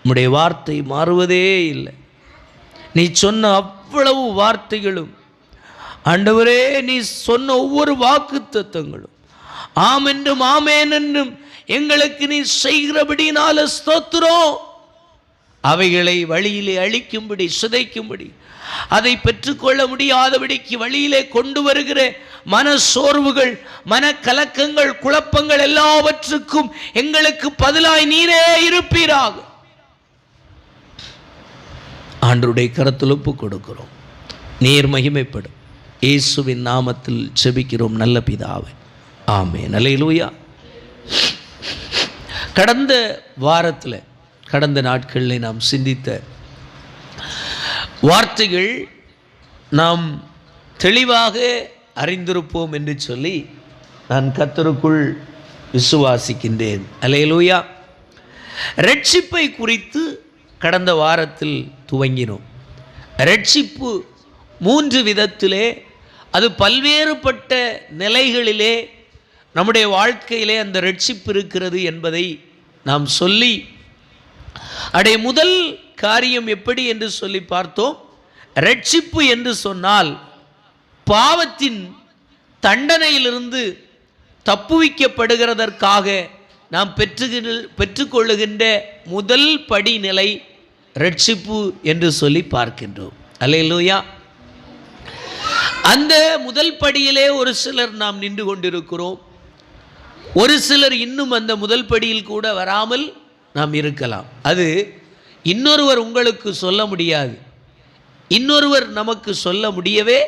உம்முடைய வார்த்தை மாறுவதே இல்லை. நீ சொன்ன அவ்வளவு வார்த்தைகளும் ஆண்டவரே, நீ சொன்ன ஒவ்வொரு வாக்கு தத்தங்களும் ஆம் என்றும் ஆமேன் என்றும் எங்களுக்கு நீ செய்கிறபடினால ஸ்தோத்திரம். அவைகளை வழியிலே அழிக்கும்படி, சிதைக்கும்படி, அதை பெற்றுக்கொள்ள முடியாதபடிக்கு வழியிலே கொண்டு வருகிற மன சோர்வுகள், மன கலக்கங்கள், குழப்பங்கள் எல்லாவற்றுக்கும் எங்களுக்கு பதிலாய் நீரே இருப்பீராக. ஆண்டவருடைய கரத்தில் ஒப்பு கொடுக்கிறோம். நீர் மகிமைப்படும். இயேசுவின் நாமத்தில் ஜெபிக்கிறோம் நல்ல பிதாவே, ஆமென். அல்லேலூயா. கடந்த வாரத்தில், கடந்த நாட்களில் நாம் சிந்தித்த வார்த்தைகள் நாம் தெளிவாக அறிந்திருப்போம் என்று சொல்லி நான் கர்த்தருக்குள் விசுவாசிக்கின்றேன். அல்லேலூயா. ரட்சிப்பை குறித்து கடந்த வாரத்தில் துவங்கினோம். ரட்சிப்பு 3 விதத்திலே, அது பல்வேறுபட்ட நிலைகளிலே நம்முடைய வாழ்க்கையிலே அந்த ரட்சிப்பு இருக்கிறது என்பதை நாம் சொல்லி, அடைய முதல் காரியம் எப்படி என்று சொல்லி பார்த்தோம். ரட்சிப்பு என்று சொன்னால் பாவத்தின் தண்டனையிலிருந்து தப்புவிக்கப்படுகிறதற்காக நாம் பெற்றுக்கொள்ளுகின்ற முதல் படிநிலை ரட்சிப்பு என்று சொல்லி பார்க்கின்றோம். அல்லேலூயா. அந்த முதல் படியிலே ஒரு சிலர் நாம் நின்று கொண்டிருக்கிறோம். ஒரு சிலர் இன்னும் அந்த முதல் படியில் கூட வராமல் நாம் இருக்கலாம். அது இன்னொருவர் உங்களுக்கு சொல்ல முடியாது, இன்னொருவர் நமக்கு சொல்ல முடியவே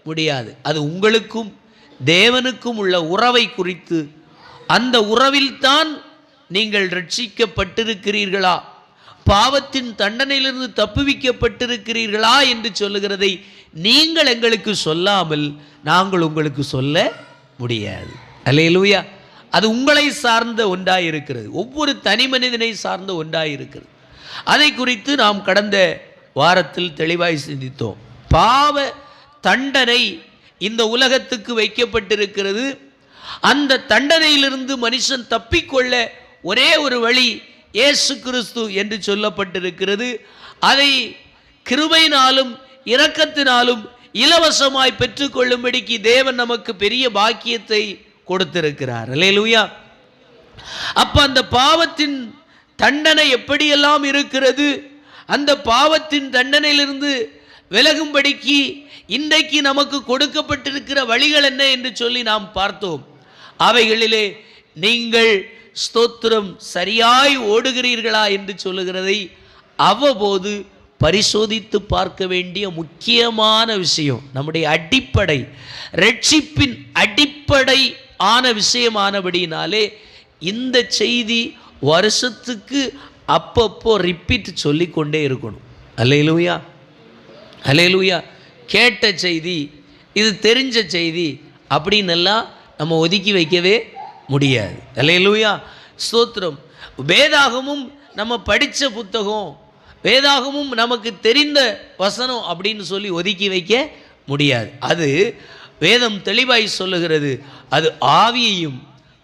முடியாது. அது உங்களுக்கும் தேவனுக்கும் உள்ள உறவை குறித்து, அந்த உறவில்தான் நீங்கள் ரட்சிக்கப்பட்டிருக்கிறீர்களா, பாவத்தின் தண்டனையிலிருந்து தப்புவிக்கப்பட்டிருக்கிறீர்களா என்று சொல்லுகிறதை நீங்கள் எங்களுக்கு சொல்லாமல் நாங்கள் உங்களுக்கு சொல்ல முடியாது. அல்லேலூயா. அது உங்களை சார்ந்த ஒன்றாயிருக்கிறது, ஒவ்வொரு தனி மனிதனை சார்ந்த ஒன்றாயிருக்கிறது. அதை குறித்து நாம் கடந்த வாரத்தில் தெளிவாய் சிந்தித்தோம். பாவ தண்டனை இந்த உலகத்துக்கு வைக்கப்பட்டிருக்கிறது. அந்த தண்டனையிலிருந்து மனுஷன் தப்பிக்கொள்ள ஒரே ஒரு வழி இயேசு கிறிஸ்து என்று சொல்லப்பட்டிருக்கிறது. அதை கிருபையினாலும் இரக்கத்தினாலும் இலவசமாய் பெற்றுக்கொள்ளும்படிக்கு தேவன் நமக்கு பெரிய பாக்கியத்தை கொடுத்திருக்கிறார். அல்லேலூயா. அப்ப அந்த பாவத்தின் தண்டனை எப்படியெல்லாம் இருக்கிறது, அந்த பாவத்தின் தண்டனையிலிருந்து விலகும்படிக்கு இன்றைக்கு நமக்கு கொடுக்கப்பட்டிருக்கிற வழிகள் என்ன என்று சொல்லி நாம் பார்த்தோம். அவைகளிலே நீங்கள் ஸ்தோத்திரம் சரியாய் ஓடுகிறீர்களா என்று சொல்லுகிறதை அவ்வப்போது பரிசோதித்து பார்க்க வேண்டிய முக்கியமான விஷயம். நம்முடைய அடிப்படை, ரட்சிப்பின் அடிப்படை ஆன விஷயமானபடினாலே இந்த செய்தி வருஷத்துக்கு அப்பப்போ ரிப்பீட் சொல்லிக்கொண்டே இருக்கணும். அல்லேலூயா. அல்லேலூயா. கேட்ட செய்தி, இது தெரிஞ்ச செய்தி அப்படின்னெல்லாம் நம்ம ஒதுக்கி வைக்கவே முடியாது. அல்லேலூயா. ஸ்தோத்திரம். வேதாகமும் நம்ம படித்த புத்தகம், வேதாகமும் நமக்கு தெரிந்த வசனம் அப்படின்னு சொல்லி ஒதுக்கி வைக்க முடியாது. அது வேதம் தெளிவாய் சொல்லுகிறது, அது ஆவியையும்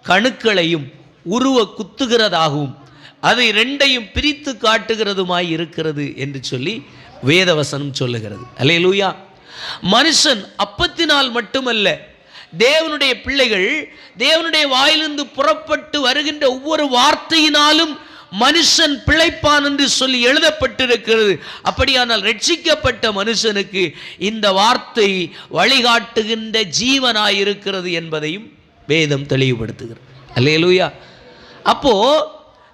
கணுக்களையும் உருவ குத்துகிறதாகவும் அதை ரெண்டையும் பிரித்து காட்டுகிறதுமாய் இருக்கிறது என்று சொல்லி வேதவசனம் சொல்லுகிறது. அல்லேலூயா. மனுஷன் அப்பத்தினால் மட்டுமல்ல, தேவனுடைய பிள்ளைகள் தேவனுடைய வாயிலிருந்து புறப்பட்டு வருகின்ற ஒவ்வொரு வார்த்தையினாலும் மனுஷன் பிழைப்பான் என்று சொல்லி எழுதப்பட்டிருக்கிறது. அப்படியானால் ரட்சிக்கப்பட்ட மனுஷனுக்கு இந்த வார்த்தை வழிகாட்டுகின்ற ஜீவனாயிருக்கிறது என்பதையும் வேதம் தெளிவுபடுத்துகிறது. அல்லேலூயா. அப்போ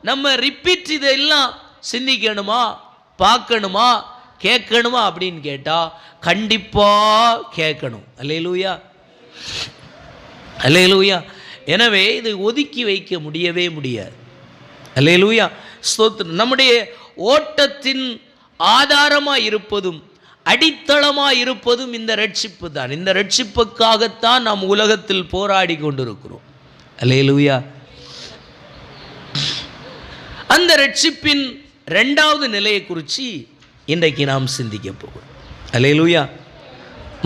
நம்ம ரிப்பீட் இதெல்லாம் சிந்திக்கணுமா, பார்க்கணுமா, கேட்கணுமா அப்படின்னு கேட்டா கண்டிப்பா கேட்கணும். அல்லேலூயா. அல்லேலூயா. எனவே இதை ஒதுக்கி வைக்க முடியவே முடியாது. அல்லேலூயா. ஸ்தோத்திரம். நம்முடைய ஓட்டத்தின் ஆதாரமாக இருப்பதும் அடித்தளமாக இருப்பதும் இந்த ரட்சிப்பு தான். இந்த ரட்சிப்புக்காகத்தான் நாம் உலகத்தில் போராடி கொண்டிருக்கிறோம். அல்லேலூயா. அந்த ரட்சிப்பின் 2வது நிலையை குறித்து இன்றைக்கு நாம் சிந்திக்க போகிறோம். அல்லேலூயா.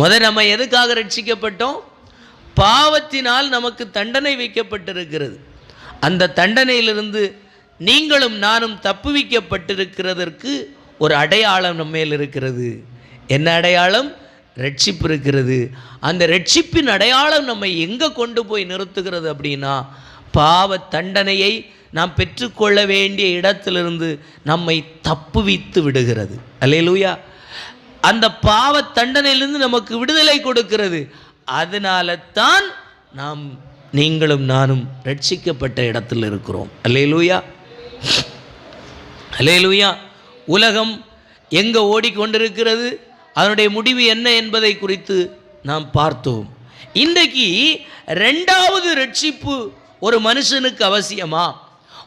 முதல் நம்ம எதுக்காக ரட்சிக்கப்பட்டோம்? பாவத்தினால் நமக்கு தண்டனை வைக்கப்பட்டிருக்கிறது. அந்த தண்டனையிலிருந்து நீங்களும் நானும் தப்புவிக்கப்பட்டிருக்கிறதற்கு ஒரு அடையாளம் நம்ம மேல் இருக்கிறது. என்ன அடையாளம்? ரட்சிப்பு இருக்கிறது. அந்த ரட்சிப்பின் அடையாளம் நம்மை எங்கே கொண்டு போய் நிறுத்துகிறது அப்படின்னா, பாவ தண்டனையை நாம் பெற்றுக்கொள்ள வேண்டிய இடத்திலிருந்து நம்மை தப்புவித்து விடுகிறது. அல்லேலூயா. அந்த பாவ தண்டனையிலிருந்து நமக்கு விடுதலை கொடுக்கிறது. அதனால தான் நீங்களும் நானும் ரட்சிக்கப்பட்ட இடத்தில் இருக்கிறோம். அல்லேலூயா, அல்லேலூயா. உலகம் எங்கே ஓடிக்கொண்டிருக்கிறது, அதனுடைய முடிவு என்ன என்பதை குறித்து நாம் பார்த்தோம். இன்றைக்கு இரண்டாவது ரட்சிப்பு ஒரு மனுஷனுக்கு அவசியமா?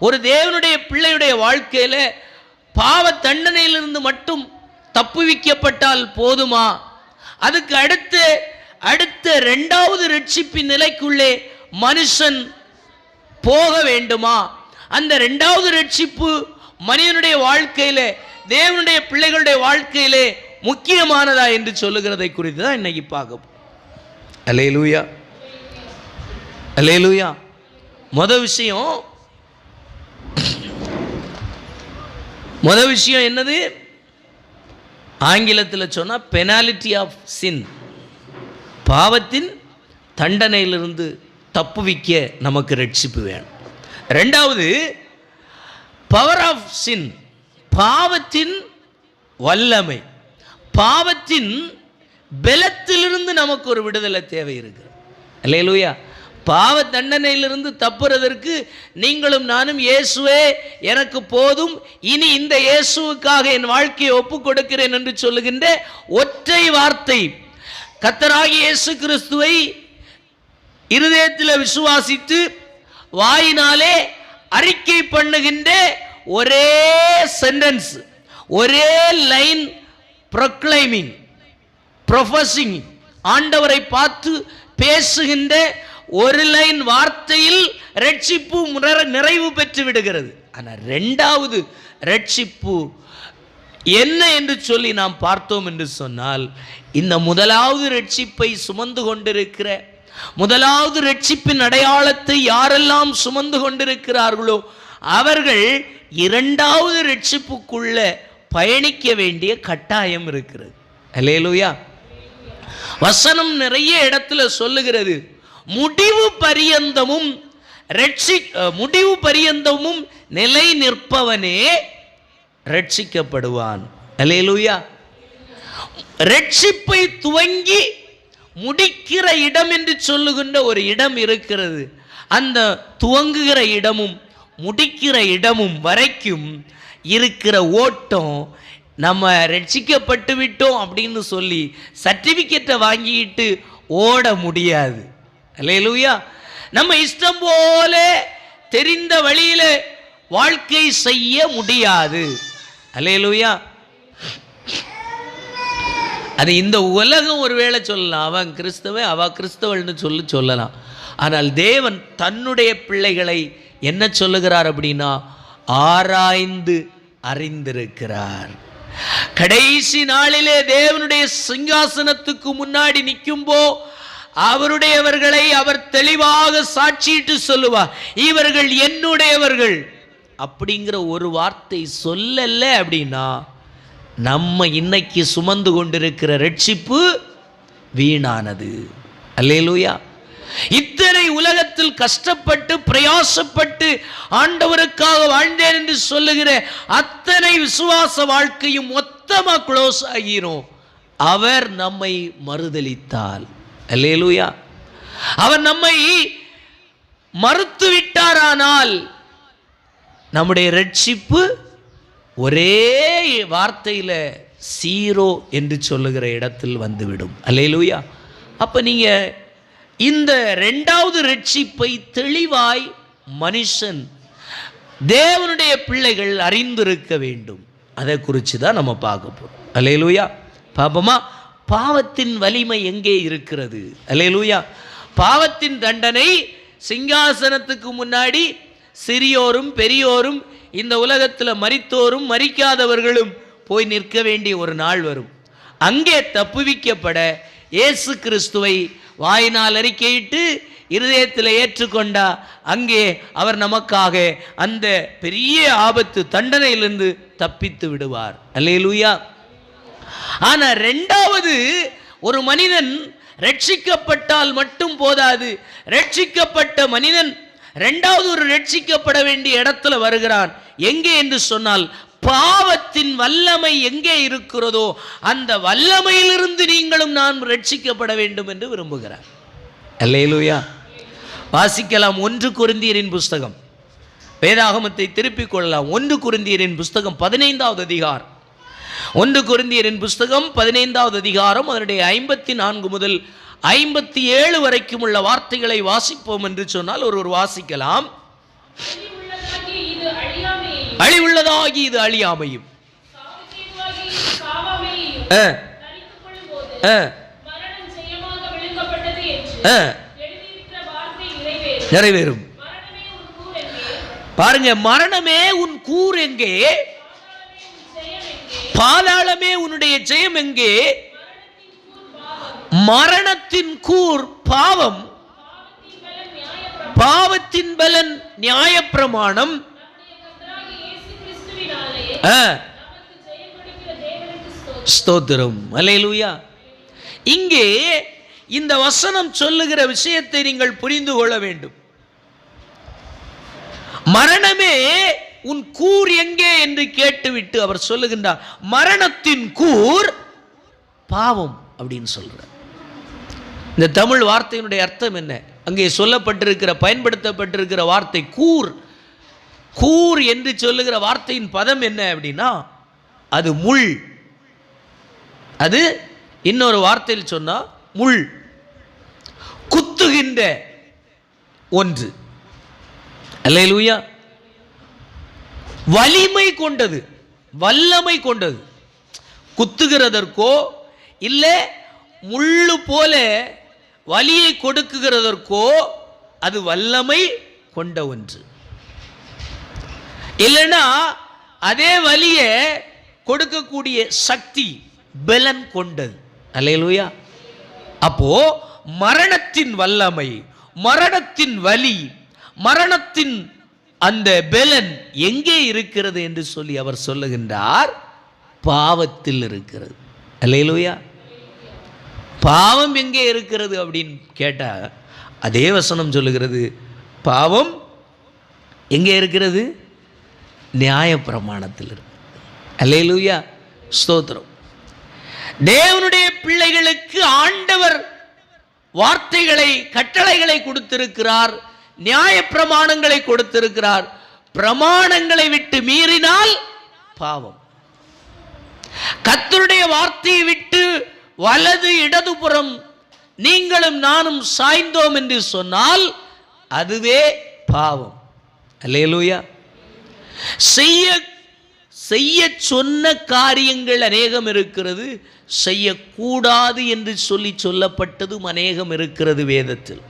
ஒரு தேவனுடைய பிள்ளையுடைய வாழ்க்கையில் பாவ தண்டனையிலிருந்து மட்டும் தப்புவிக்கப்பட்டால் போதுமா? அதுக்கு அடுத்த இரண்டாவது ரட்சிப்பின் நிலைக்குள்ளே மனுஷன் போக வேண்டுமா? அந்த இரண்டாவது ரட்சிப்பு மனிதனுடைய வாழ்க்கையிலே, தேவனுடைய பிள்ளைகளுடைய வாழ்க்கையிலே முக்கியமானதா என்று சொல்லுகிறதை குறித்து தான் இன்னைக்கு பார்க்க. அல்லேலூயா, அல்லேலூயா. முதல் விஷயம் என்னது? ஆங்கிலத்தில் சொன்னால் பெனாலிட்டி ஆஃப் சின், பாவத்தின் தண்டனையிலிருந்து தப்புவிக்க நமக்கு ரட்சிப்பு வேணும். ரெண்டாவது பவர் ஆஃப் சின், பாவத்தின் வல்லமை, பாவத்தின் பலத்திலிருந்து நமக்கு ஒரு விடுதலை தேவை இருக்கு. அல்லேலூயா. பாவ தண்டனையிலிருந்து தப்புறதற்கு நீங்களும் நானும் இயேசுவே எனக்கு போதும், இனி இந்த இயேசுவுக்காக என் வாழ்க்கையை ஒப்புக் கொடுக்கிறேன் என்று சொல்லுகின்ற ஒற்றை வார்த்தை, கர்த்தராகிய இயேசு கிறிஸ்துவை இருதயத்தில் விசுவாசித்து வாயினாலே அறிக்கை பண்ணுகின்ற ஒரே சென்டென்ஸ், ஒரே லைன், ப்ரொக்ளைமிங், ப்ரொஃபஸிங், ஆண்டவரை பார்த்து பேசுகின்ற ஒரு லைன் வார்த்தையில் ரட்சிப்பு நிறைவு பெற்று விடுகிறது. ஆனால் இரண்டாவது ரட்சிப்பு என்ன என்று சொல்லி நாம் பார்த்தோம் என்று சொன்னால், இந்த முதலாவது ரட்சிப்பை சுமந்து கொண்டிருக்கிற, முதலாவது ரட்சிப்பின் அடையாளத்தை யாரெல்லாம் சுமந்து கொண்டிருக்கிறார்களோ அவர்கள் இரண்டாவது ரட்சிப்புக்குள்ள பயணிக்க வேண்டிய கட்டாயம் இருக்கிறது. அல்லேலூயா. வசனம் நிறைய இடத்துல சொல்லுகிறது, முடிவு பரியந்தமும் நிலை நிற்பவனே ரட்சிக்கப்படுவான். அல்லேலூயா. ரட்சிப்பை துவங்கி முடிக்கிற இடம் என்று சொல்லுகின்ற ஒரு இடம் இருக்கிறது. அந்த துவங்குகிற இடமும் முடிக்கிற இடமும் வரைக்கும் இருக்கிற ஓட்டம், நம்ம ரட்சிக்கப்பட்டு விட்டோம் அப்படின்னு சொல்லி சர்டிபிகேட்டை வாங்கிட்டு ஓட முடியாது. அல்லேலூயா. நம்ம இஷ்டம் போல தெரிந்த வழியில வாழ்க்கை செய்ய முடியாது. அல்லேலூயா. அது இந்த உலகம் ஒருவேளை சொல்லலாம், அவன் கிறிஸ்தவன் அவ கிறிஸ்தவள்னு சொல்லலாம். ஆனால் தேவன் தன்னுடைய பிள்ளைகளை என்ன சொல்லுகிறார் அப்படின்னா, ஆராய்ந்து அறிந்திருக்கிறார். கடைசி நாளிலே தேவனுடைய சிங்காசனத்துக்கு முன்னாடி நிற்கும்போ அவருடையவர்களை அவர் தெளிவாக சாட்சியிட்டு சொல்லுவார், இவர்கள் என்னுடையவர்கள் அப்படிங்கிற ஒரு வார்த்தை சொல்லல அப்படின்னா நம்ம இன்னைக்கு சுமந்து கொண்டிருக்கிற ரட்சிப்பு வீணானது. அல்லேலூயா. இத்தனை உலகத்தில் கஷ்டப்பட்டு பிரயாசப்பட்டு ஆண்டவருக்காக வாழ்ந்தேன் என்று சொல்லுகிற அத்தனை விசுவாச வாழ்க்கையும் மொத்தமா க்ளோஸ் ஆகிரும் அவர் நம்மை மறுதலித்தால். அல்லேலூயா. அவர் நம்மை மறுத்து விட்டாரானால் நம்முடைய ரட்சிப்பு ஒரே வார்த்தையில் சீரோ என்று சொல்லுகிற இடத்தில் வந்துவிடும். அல்லேலூயா. அப்போ நீங்கள் இந்த இரண்டாவது ரட்சிப்பை தெளிவாய் மனுஷன், தேவனுடைய பிள்ளைகள் அறிந்திருக்க வேண்டும். அதை குறித்து தான் நம்ம பார்க்க போகிறோம். அல்லேலூயா. பாப்பமா, பாவத்தின் வலிமை எங்கே இருக்கிறது? அல்லேலூயா. பாவத்தின் தண்டனை சிங்காசனத்துக்கு முன்னாடி சிறியோரும் பெரியோரும், இந்த உலகத்தில் மரித்தோரும் மரிக்காதவர்களும் போய் நிற்க வேண்டிய ஒரு நாள் வரும். அங்கே தப்புவிக்கப்பட இயேசு கிறிஸ்துவை வாயினால் அறிக்கையிட்டு இருதயத்தில் ஏற்றுக்கொண்டா அங்கே அவர் நமக்காக அந்த பெரிய ஆபத்து தண்டனையிலிருந்து தப்பித்து விடுவார். அல்லேலூயா. ஆனா இரண்டாவது, ஒரு மனிதன் ரட்சிக்கப்பட்டால் மட்டும் போதாது. ரட்சிக்கப்பட்ட மனிதன் இரண்டாவது ஒரு ரட்சிக்கப்பட வேண்டிய இடத்துல வருகிறான். எங்கே என்று சொன்னால், பாவத்தின் வல்லமை எங்கே இருக்கிறதோ அந்த வல்லமையிலிருந்து நீங்களும் நான் ரட்சிக்கப்பட வேண்டும் என்று விரும்புகிறார். அல்லேலூயா. வாசிக்கலாம் 1 கொரிந்தியரின் புஸ்தகம். வேதாகமத்தை திருப்பிக் கொள்ளலாம். 1 கொரிந்தியரின் புஸ்தகம் 15வது அதிகாரம். 1 கொரிந்தியரின் புஸ்தகம் 15வது அதிகாரம் அதனுடைய 54 முதல் 57 வரைக்கும் உள்ள வார்த்தைகளை வாசிப்போம் என்று சொன்னால் ஒருவர் வாசிக்கலாம். அழிவுள்ளதாகி இது அழியாமையும் நிறைவேறும். பாருங்க, மரணமே உன் கூர் எங்கே, பாதாளமே உன்னுடைய ஜெயம் எங்கே? மரணத்தின் கூர் பாவம், பாவத்தின் பலன் நியாயப்பிரமாணம். ஸ்தோத்திரம். அல்லேலூயா. இங்கே இந்த வசனம் சொல்லுகிற விஷயத்தை நீங்கள் புரிந்து கொள்ள வேண்டும். மரணமே உன் கூர் எங்கே என்று கேட்டுவிட்டு அவர் சொல்லுகின்றார், மரணத்தின் கூர் பாவம் அப்படின்னு சொல்றார். இந்த தமிழ் வார்த்தையினுடைய அர்த்தம் என்ன? அங்கே சொல்லப்பட்டிருக்கிற பயன்படுத்தப்பட்டிருக்கிற வார்த்தை கூர். கூர் என்று சொல்லுகிற வார்த்தையின் பதம் என்ன அப்படின்னா, அது முள். அது இன்னொரு வார்த்தையில் சொன்னா முள், குத்துகின்ற ஒன்று. அல்லேலூயா. வலிமை கொண்டது, வல்லமை கொண்டது. குத்துகிறதற்கோ இல்லை முள்ளு போல வலியை கொடுக்குகிறதற்கோ அது வல்லமை கொண்ட ஒன்று. இல்லைன்னா அதே வலியை கொடுக்கக்கூடிய சக்தி பலன் கொண்டது. அல்லேலூயா. அப்போ மரணத்தின் வல்லமை, மரணத்தின் வலி, மரணத்தின் அந்த பலன் எங்கே இருக்கிறது என்று சொல்லி அவர் சொல்லுகின்றார், பாவத்தில் இருக்கிறது. அல்லேலூயா. பாவம் எங்கே இருக்கிறது அப்படின்னு கேட்டா அதே வசனம் சொல்லுகிறது, பாவம் எங்கே இருக்கிறது? நியாயப்பிரமாணத்தில் இருக்கு. அல்லேலூயா. ஸ்தோத்திரம். தேவனுடைய பிள்ளைகளுக்கு ஆண்டவர் வார்த்தைகளை, கட்டளைகளை கொடுத்திருக்கிறார், நியாயப்பிரமாணங்களை கொடுத்திருக்கிறார். பிரமாணங்களை விட்டு மீறினால் பாவம். கர்த்தருடைய வார்த்தையை விட்டு வலது இடதுபுறம் நீங்களும் நானும் சாய்ந்தோம் என்று சொன்னால் அதுவே பாவம். அல்லேலூயா. செய்ய சொன்ன காரியங்கள் அநேகம் இருக்கிறது, செய்யக்கூடாது என்று சொல்லப்பட்டதும் அநேகம் இருக்கிறது வேதத்தில்.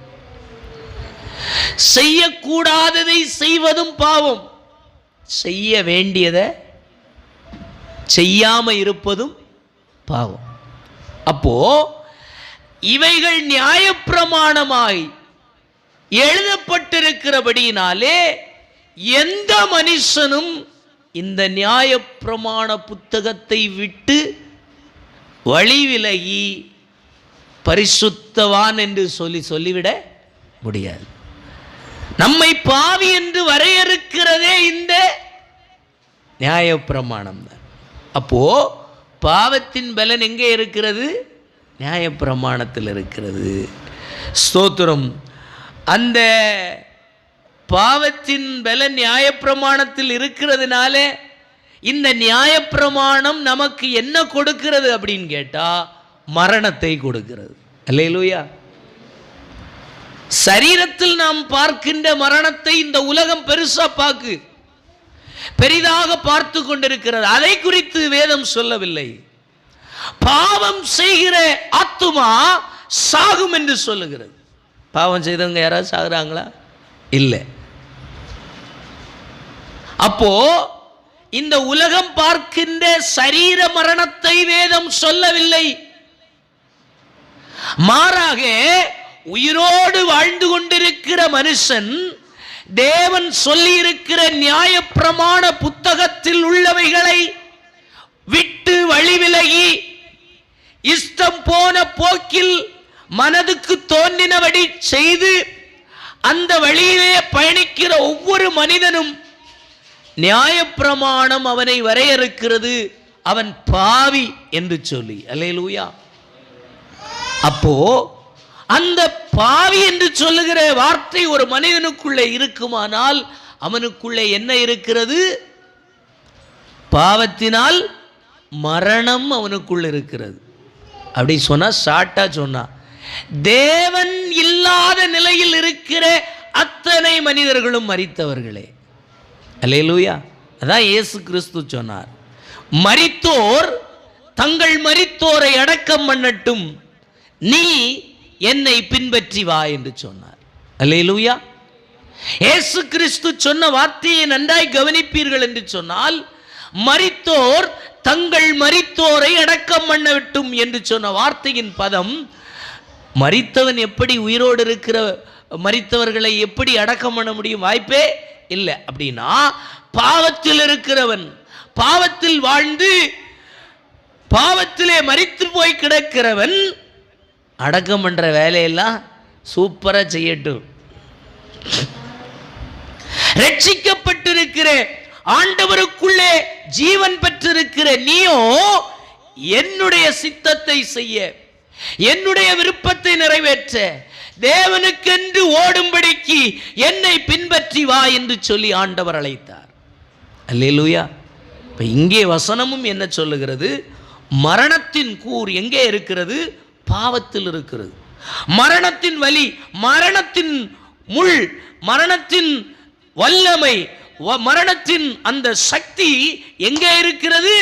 செய்யக்கூடாததை செய்வதும் பாவம், செய்ய வேண்டியதை செய்யாம இருப்பதும் பாவம். அப்போ இவைகள் நியாயப்பிரமாணமாய் எழுதப்பட்டிருக்கிறபடியினாலே எந்த மனுஷனும் இந்த நியாயப்பிரமாண புத்தகத்தை விட்டு வழி விலகி பரிசுத்தவான் என்று சொல்லிவிட முடியாது. நம்மை பாவி என்று வரையறுக்கிறதே இந்த நியாயப்பிரமாணம் தான். அப்போ பாவத்தின் பலன் எங்கே இருக்கிறது? நியாயப்பிரமாணத்தில் இருக்கிறது. ஸ்தோத்திரம். அந்த பாவத்தின் பலன் நியாயப்பிரமாணத்தில் இருக்கிறதுனால இந்த நியாயப்பிரமாணம் நமக்கு என்ன கொடுக்கிறது அப்படின்னு கேட்டா மரணத்தை கொடுக்கிறது. அல்லேலூயா. சரீரத்தில் நாம் பார்க்கின்ற மரணத்தை இந்த உலகம் பெருசா பெரிதாக பார்த்து கொண்டிருக்கிறது. அதை குறித்து வேதம் சொல்லவில்லை. பாவம் செய்கிற ஆத்துமா சாகும் என்று சொல்லுகிறது. பாவம் செய்தவங்க யாராவது சாகுறாங்களா? இல்லை. அப்போ இந்த உலகம் பார்க்கின்ற சரீர மரணத்தை வேதம் சொல்லவில்லை. மாறாக உயிரோடு வாழ்ந்து கொண்டிருக்கிற மனுஷன் தேவன் சொல்லி இருக்கிற நியாயப்பிரமாண புத்தகத்தில் உள்ளவைகளை விட்டு வழி விலகி இஷ்டம் போன போக்கில் மனதுக்கு தோன்றினபடி செய்து அந்த வழியிலே பயணிக்கிற ஒவ்வொரு மனிதனும் நியாயப்பிரமாணம் அவனை வரையறுக்கிறது, அவன் பாவி என்று சொல்லி. அல்லேலூயா. அப்போ அந்த பாவி என்று சொல்லுகிற வார்த்தை ஒரு மனிதனுக்குள்ளே இருக்குமானால் அவனுக்குள்ளே என்ன இருக்கிறது? பாவத்தினால் மரணம் அவனுக்குள்ள இருக்கிறது. அப்படி சொன்னா ஷார்ட்டா சொன்னா, தேவன் இல்லாத நிலையில் இருக்கிற அத்தனை மனிதர்களும் மரித்தவர்களே. அல்லேலூயா. அதான் இயேசு கிறிஸ்து சொன்னார், மரித்தோர் தங்கள் மரித்தோரை அடக்கம் பண்ணட்டும், நீ என்னை பின்பற்றி வா என்று சொன்னார். அல்லேலூயா. இயேசு கிறிஸ்து சொன்ன வார்த்தையை நன்றாய் கவனிப்பீர்கள் என்று சொன்னால், மரித்தோர் தங்கள் மரித்தோரை அடக்கம் பண்ணட்டும் என்று சொன்ன வார்த்தையின் பதம், மரித்தவன் எப்படி உயிரோடு இருக்கிற மரித்தவர்களை எப்படி அடக்கம் பண்ண முடியும்? வாய்ப்பே இல்லை. அப்படின்னா பாவத்தில் இருக்கிறவன், பாவத்தில் வாழ்ந்து பாவத்திலே மரித்து போய் கிடக்கிறவன் அடக்கம் பண்ற வேலையெல்லாம் சூப்பரா செய்யட்டும். ரட்சிக்கப்பட்டிருக்கிற ஆண்டவருக்குள்ளே ஜீவன் பெற்றிருக்கிற நீயோ என்னுடைய சித்தத்தை செய்ய, என்னுடைய விருப்பத்தை நிறைவேற்ற, தேவனுக்கென்று ஓடும்படிக்கு என்னை பின்பற்றி வா என்று சொல்லி ஆண்டவர் அழைத்தார். அல்லேலூயா. இப்ப இங்கே வசனமும் என்ன சொல்லுகிறது? மரணத்தின் கூர் எங்கே இருக்கிறது? பாவத்தில் இருக்கிறது. மரணத்தின் வலி, மரணத்தின் முள், மரணத்தின் வல்லமை, மரணத்தின் அந்த சக்தி எங்கே இருக்கிறது?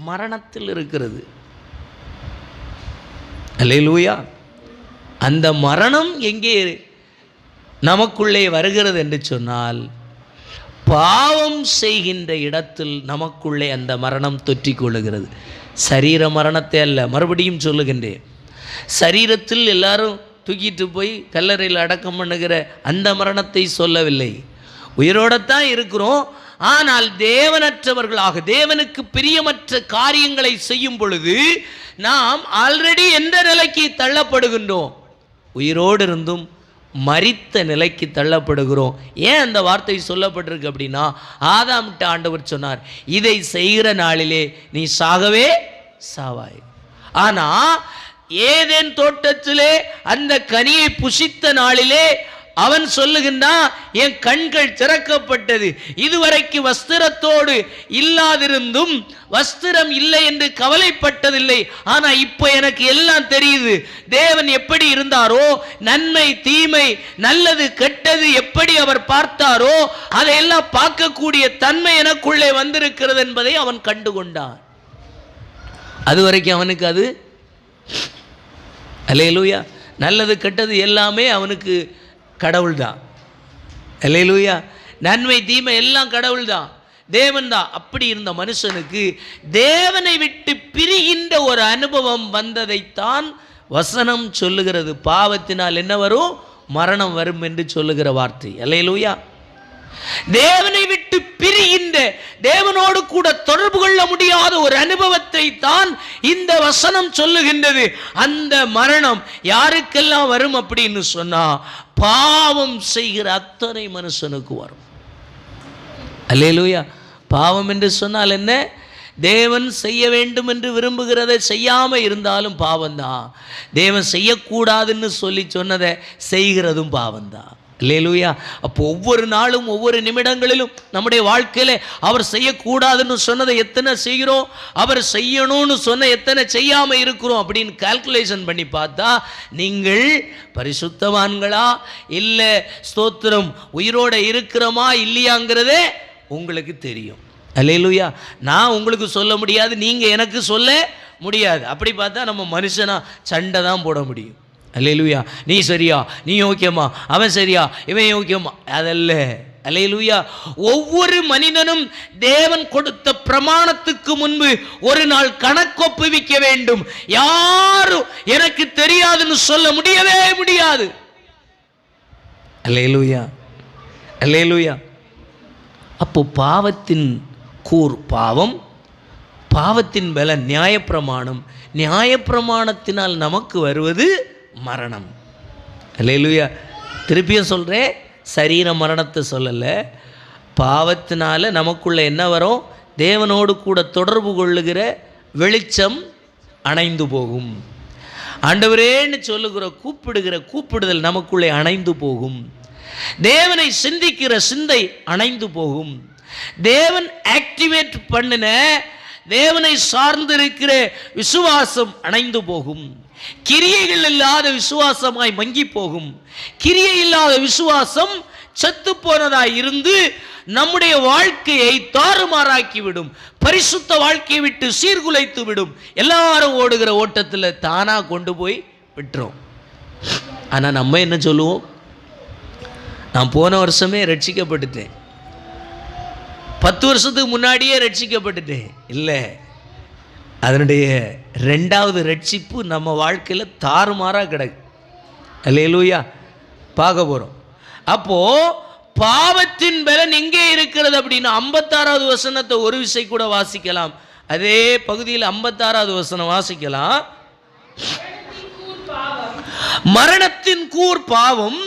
மரணத்தில் இருக்கிறது. அல்லேலூயா. அந்த மரணம் எங்கே நமக்குள்ளே வருகிறது என்று சொன்னால், பாவம் செய்கின்ற இடத்தில் நமக்குள்ளே அந்த மரணம் தொற்றிக் கொள்ளுகிறது. சரீர மரணத்தை அல்ல, மறுபடியும் சொல்லுகின்றேன், சரீரத்தில் எல்லாரும் தூக்கிட்டு போய் கல்லறையில் அடக்கம் பண்ணுகிற அந்த மரணத்தை சொல்லவில்லை. உயிரோடத்தான் இருக்கிறோம், ஆனால் தேவனற்றவர்களாக தேவனுக்கு பிரியமற்ற காரியங்களை செய்யும் பொழுது நாம் ஆல்ரெடி எந்த நிலைக்கு தள்ளப்படுகின்றோம்? உயிரோடு இருந்தும் மரித்த நிலைக்கு தள்ளப்படுகிறோம். ஏன் அந்த வார்த்தை சொல்லப்பட்டிருக்கு அப்படின்னா, ஆதாம்கிட்ட ஆண்டவர் சொன்னார், இதை செய்கிற நாளிலே நீ சாகவே சாவாய். ஆனா ஏதேன் தோட்டத்திலே அந்த கனியை புசித்த நாளிலே அவன் சொல்லுகின்றான், என் கண்கள் திறக்கப்பட்டது, இதுவரைக்கு வஸ்திரத்தோடு இல்லாதிருந்தும் வஸ்திரம் இல்லை என்று கவலைப்பட்டதில்லை, ஆனா இப்ப எனக்கு எல்லாம் தெரியுது, தேவன் எப்படி இருந்தாரோ, நன்மை தீமை நல்லது கெட்டது எப்படி அவர் பார்த்தாரோ அதையெல்லாம் பார்க்கக்கூடிய தன்மை எனக்குள்ளே வந்திருக்கிறது என்பதை அவன் கண்டுகொண்டான். அது வரைக்கும் அவனுக்கு அது அல்லேலூயா, நல்லது கெட்டது எல்லாமே அவனுக்கு கடவுள் தான். அல்லேலூயா. நன்மை தீமை எல்லாம் கடவுள் தான், தேவன் தான். அப்படி இருந்த மனுஷனுக்கு தேவனை விட்டு பிரிகின்ற ஒரு அனுபவம் வந்ததைத்தான் வசனம் சொல்லுகிறது. பாவத்தினால் என்ன வரும்? மரணம் வரும் என்று சொல்லுகிற வார்த்தை. அல்லேலூயா. தேவனை விட்டு பிரிகின்ற, தேவனோடு கூட தொடர்பு கொள்ள முடியாத ஒரு அனுபவத்தை தான் இந்த வசனம் சொல்லுகின்றது. அந்த மரணம் யாருக்கெல்லாம் வரும் அப்படின்னு சொன்னா, பாவம் செய்கிற அத்தனை மனுஷனுக்கு வரும். அல்லேலூயா. பாவம் என்று சொன்னால் என்ன? தேவன் செய்ய வேண்டும் என்று விரும்புகிறதை செய்யாம இருந்தாலும் பாவம்தான். தேவன் செய்யக்கூடாதுன்னு சொல்லி சொன்னதை செய்கிறதும் பாவம்தான். அல்லேலூயா. அப்போ ஒவ்வொரு நாளும் ஒவ்வொரு நிமிடங்களிலும் நம்முடைய வாழ்க்கையில அவர் செய்யக்கூடாதுன்னு சொன்னதை எத்தனை செய்கிறோம், அவர் செய்யணும்னு சொன்ன எத்தனை செய்யாம இருக்கிறோம் அப்படின்னு கால்குலேஷன் பண்ணி பார்த்தா நீங்கள் பரிசுத்தவான்களா இல்ல ஸ்தோத்திரம் உயிரோட இருக்கிறோமா இல்லையாங்கிறதே உங்களுக்கு தெரியும். அல்லேலூயா. நான் உங்களுக்கு சொல்ல முடியாது, நீங்க எனக்கு சொல்ல முடியாது. அப்படி பார்த்தா நம்ம மனுஷனா சண்டை தான் போட முடியும். அல்லேலூயா. நீ சரியா, நீ யோக்கியமா, அவன் சரியா, இவன் யோக்கியமா, அதல்ல. அல்லேலூயா. ஒவ்வொரு மனிதனும் தேவன் கொடுத்த பிரமாணத்துக்கு முன்பு ஒரு நாள் கணக்கொப்புவிக்க வேண்டும். யாரும் எனக்கு தெரியாதுன்னு சொல்ல முடியவே முடியாது. அல்லேலூயா, அல்லேலூயா. அப்போ பாவத்தின் கூர் பாவம், பாவத்தின் பலன் நியாயப்பிரமாணம், நியாயப்பிரமாணத்தினால் நமக்கு வருவது மரணம். அல்லேலூயா. திருப்பியும் சொல்கிறேன், சரீர மரணத்தை சொல்லலை. பாவத்தினால நமக்குள்ள என்ன வரும்? தேவனோடு கூட தொடர்பு கொள்ளுகிற வெளிச்சம் அணைந்து போகும். ஆண்டவரேன்னு சொல்லுகிற கூப்பிடுகிற கூப்பிடுதல் நமக்குள்ளே அணைந்து போகும். தேவனை சிந்திக்கிற சிந்தை அணைந்து போகும். தேவன் ஆக்டிவேட் பண்ணின தேவனை சார்ந்திருக்கிற விசுவாசம் அணைந்து போகும். கிரியைகள் இல்லாத விசுவாசமாய் மங்கி போகும். கிரியை இல்லாத விசுவாசம் செத்து போனதாய் இருந்து நம்முடைய வாழ்க்கையை தாறுமாறாக்கிவிடும். பரிசுத்த வாழ்க்கையை விட்டு சீர்குலைத்து விடும். எல்லாரும் ஓடுகிற ஓட்டத்தில் தானா கொண்டு போய் விட்டுரும். ஆனால் நம்ம என்ன சொல்லுவோம்? நான் போன வருஷமே ரட்சிக்கப்பட்டுட்டேன், 10 வருஷத்துக்கு முன்னாடியே ரட்சிக்கப்பட்டுட்டேன். இல்லை, அதனுடைய 2வது ரட்சிப்பு நம்ம வாழ்க்கையில் தாறுமாறாக கிடக்கு. அல்லேலூயா. பார்க்க போகிறோம். அப்போது பாவத்தின் பலன் எங்கே இருக்கிறது அப்படின்னா 56வது வசனத்தை ஒரு விசை கூட வாசிக்கலாம். அதே பகுதியில் 56வது வசனம் வாசிக்கலாம். மரணத்தின் கூர் பாவம்.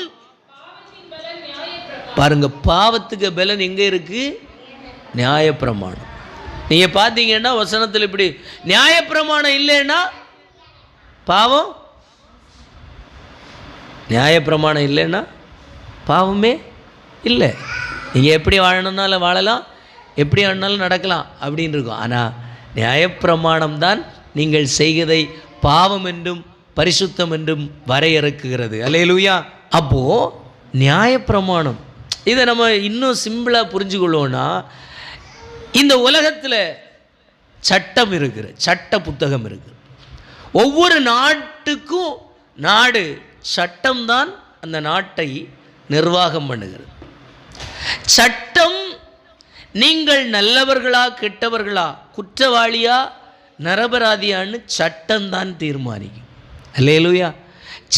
பாருங்க, பாவத்துக்கு பலன் எங்கே இருக்கு? நியாயப்பிரமாணம். நீங்க பார்த்தீங்கன்னா வசனத்தில் இப்படி, நியாயப்பிரமாணம் இல்லைன்னா பாவம், நியாயப்பிரமாணம் இல்லைன்னா பாவமே இல்லை. நீங்கள் எப்படி வாழணுன்னாலும் வாழலாம், எப்படி ஆனாலும் நடக்கலாம் அப்படின்னு இருக்கும். ஆனால் நியாயப்பிரமாணம் தான் நீங்கள் செய்வதை பாவம் என்றும் பரிசுத்தம் என்றும் வரையறுக்குகிறது. அல்லேலூயா. அப்போது நியாயப்பிரமாணம், இதை நம்ம இன்னும் சிம்பிளாக புரிஞ்சுக்கொள்வோன்னா, இந்த உலகத்தில் சட்டம் இருக்கிற சட்ட புத்தகம் இருக்குது. ஒவ்வொரு நாட்டுக்கும் நாடு சட்டம்தான் அந்த நாட்டை நிர்வாகம் பண்ணுகிறது. சட்டம் நீங்கள் நல்லவர்களா கெட்டவர்களா, குற்றவாளியா நிரபராதியான்னு சட்டம்தான் தீர்மானிக்கும். அல்லேலூயா.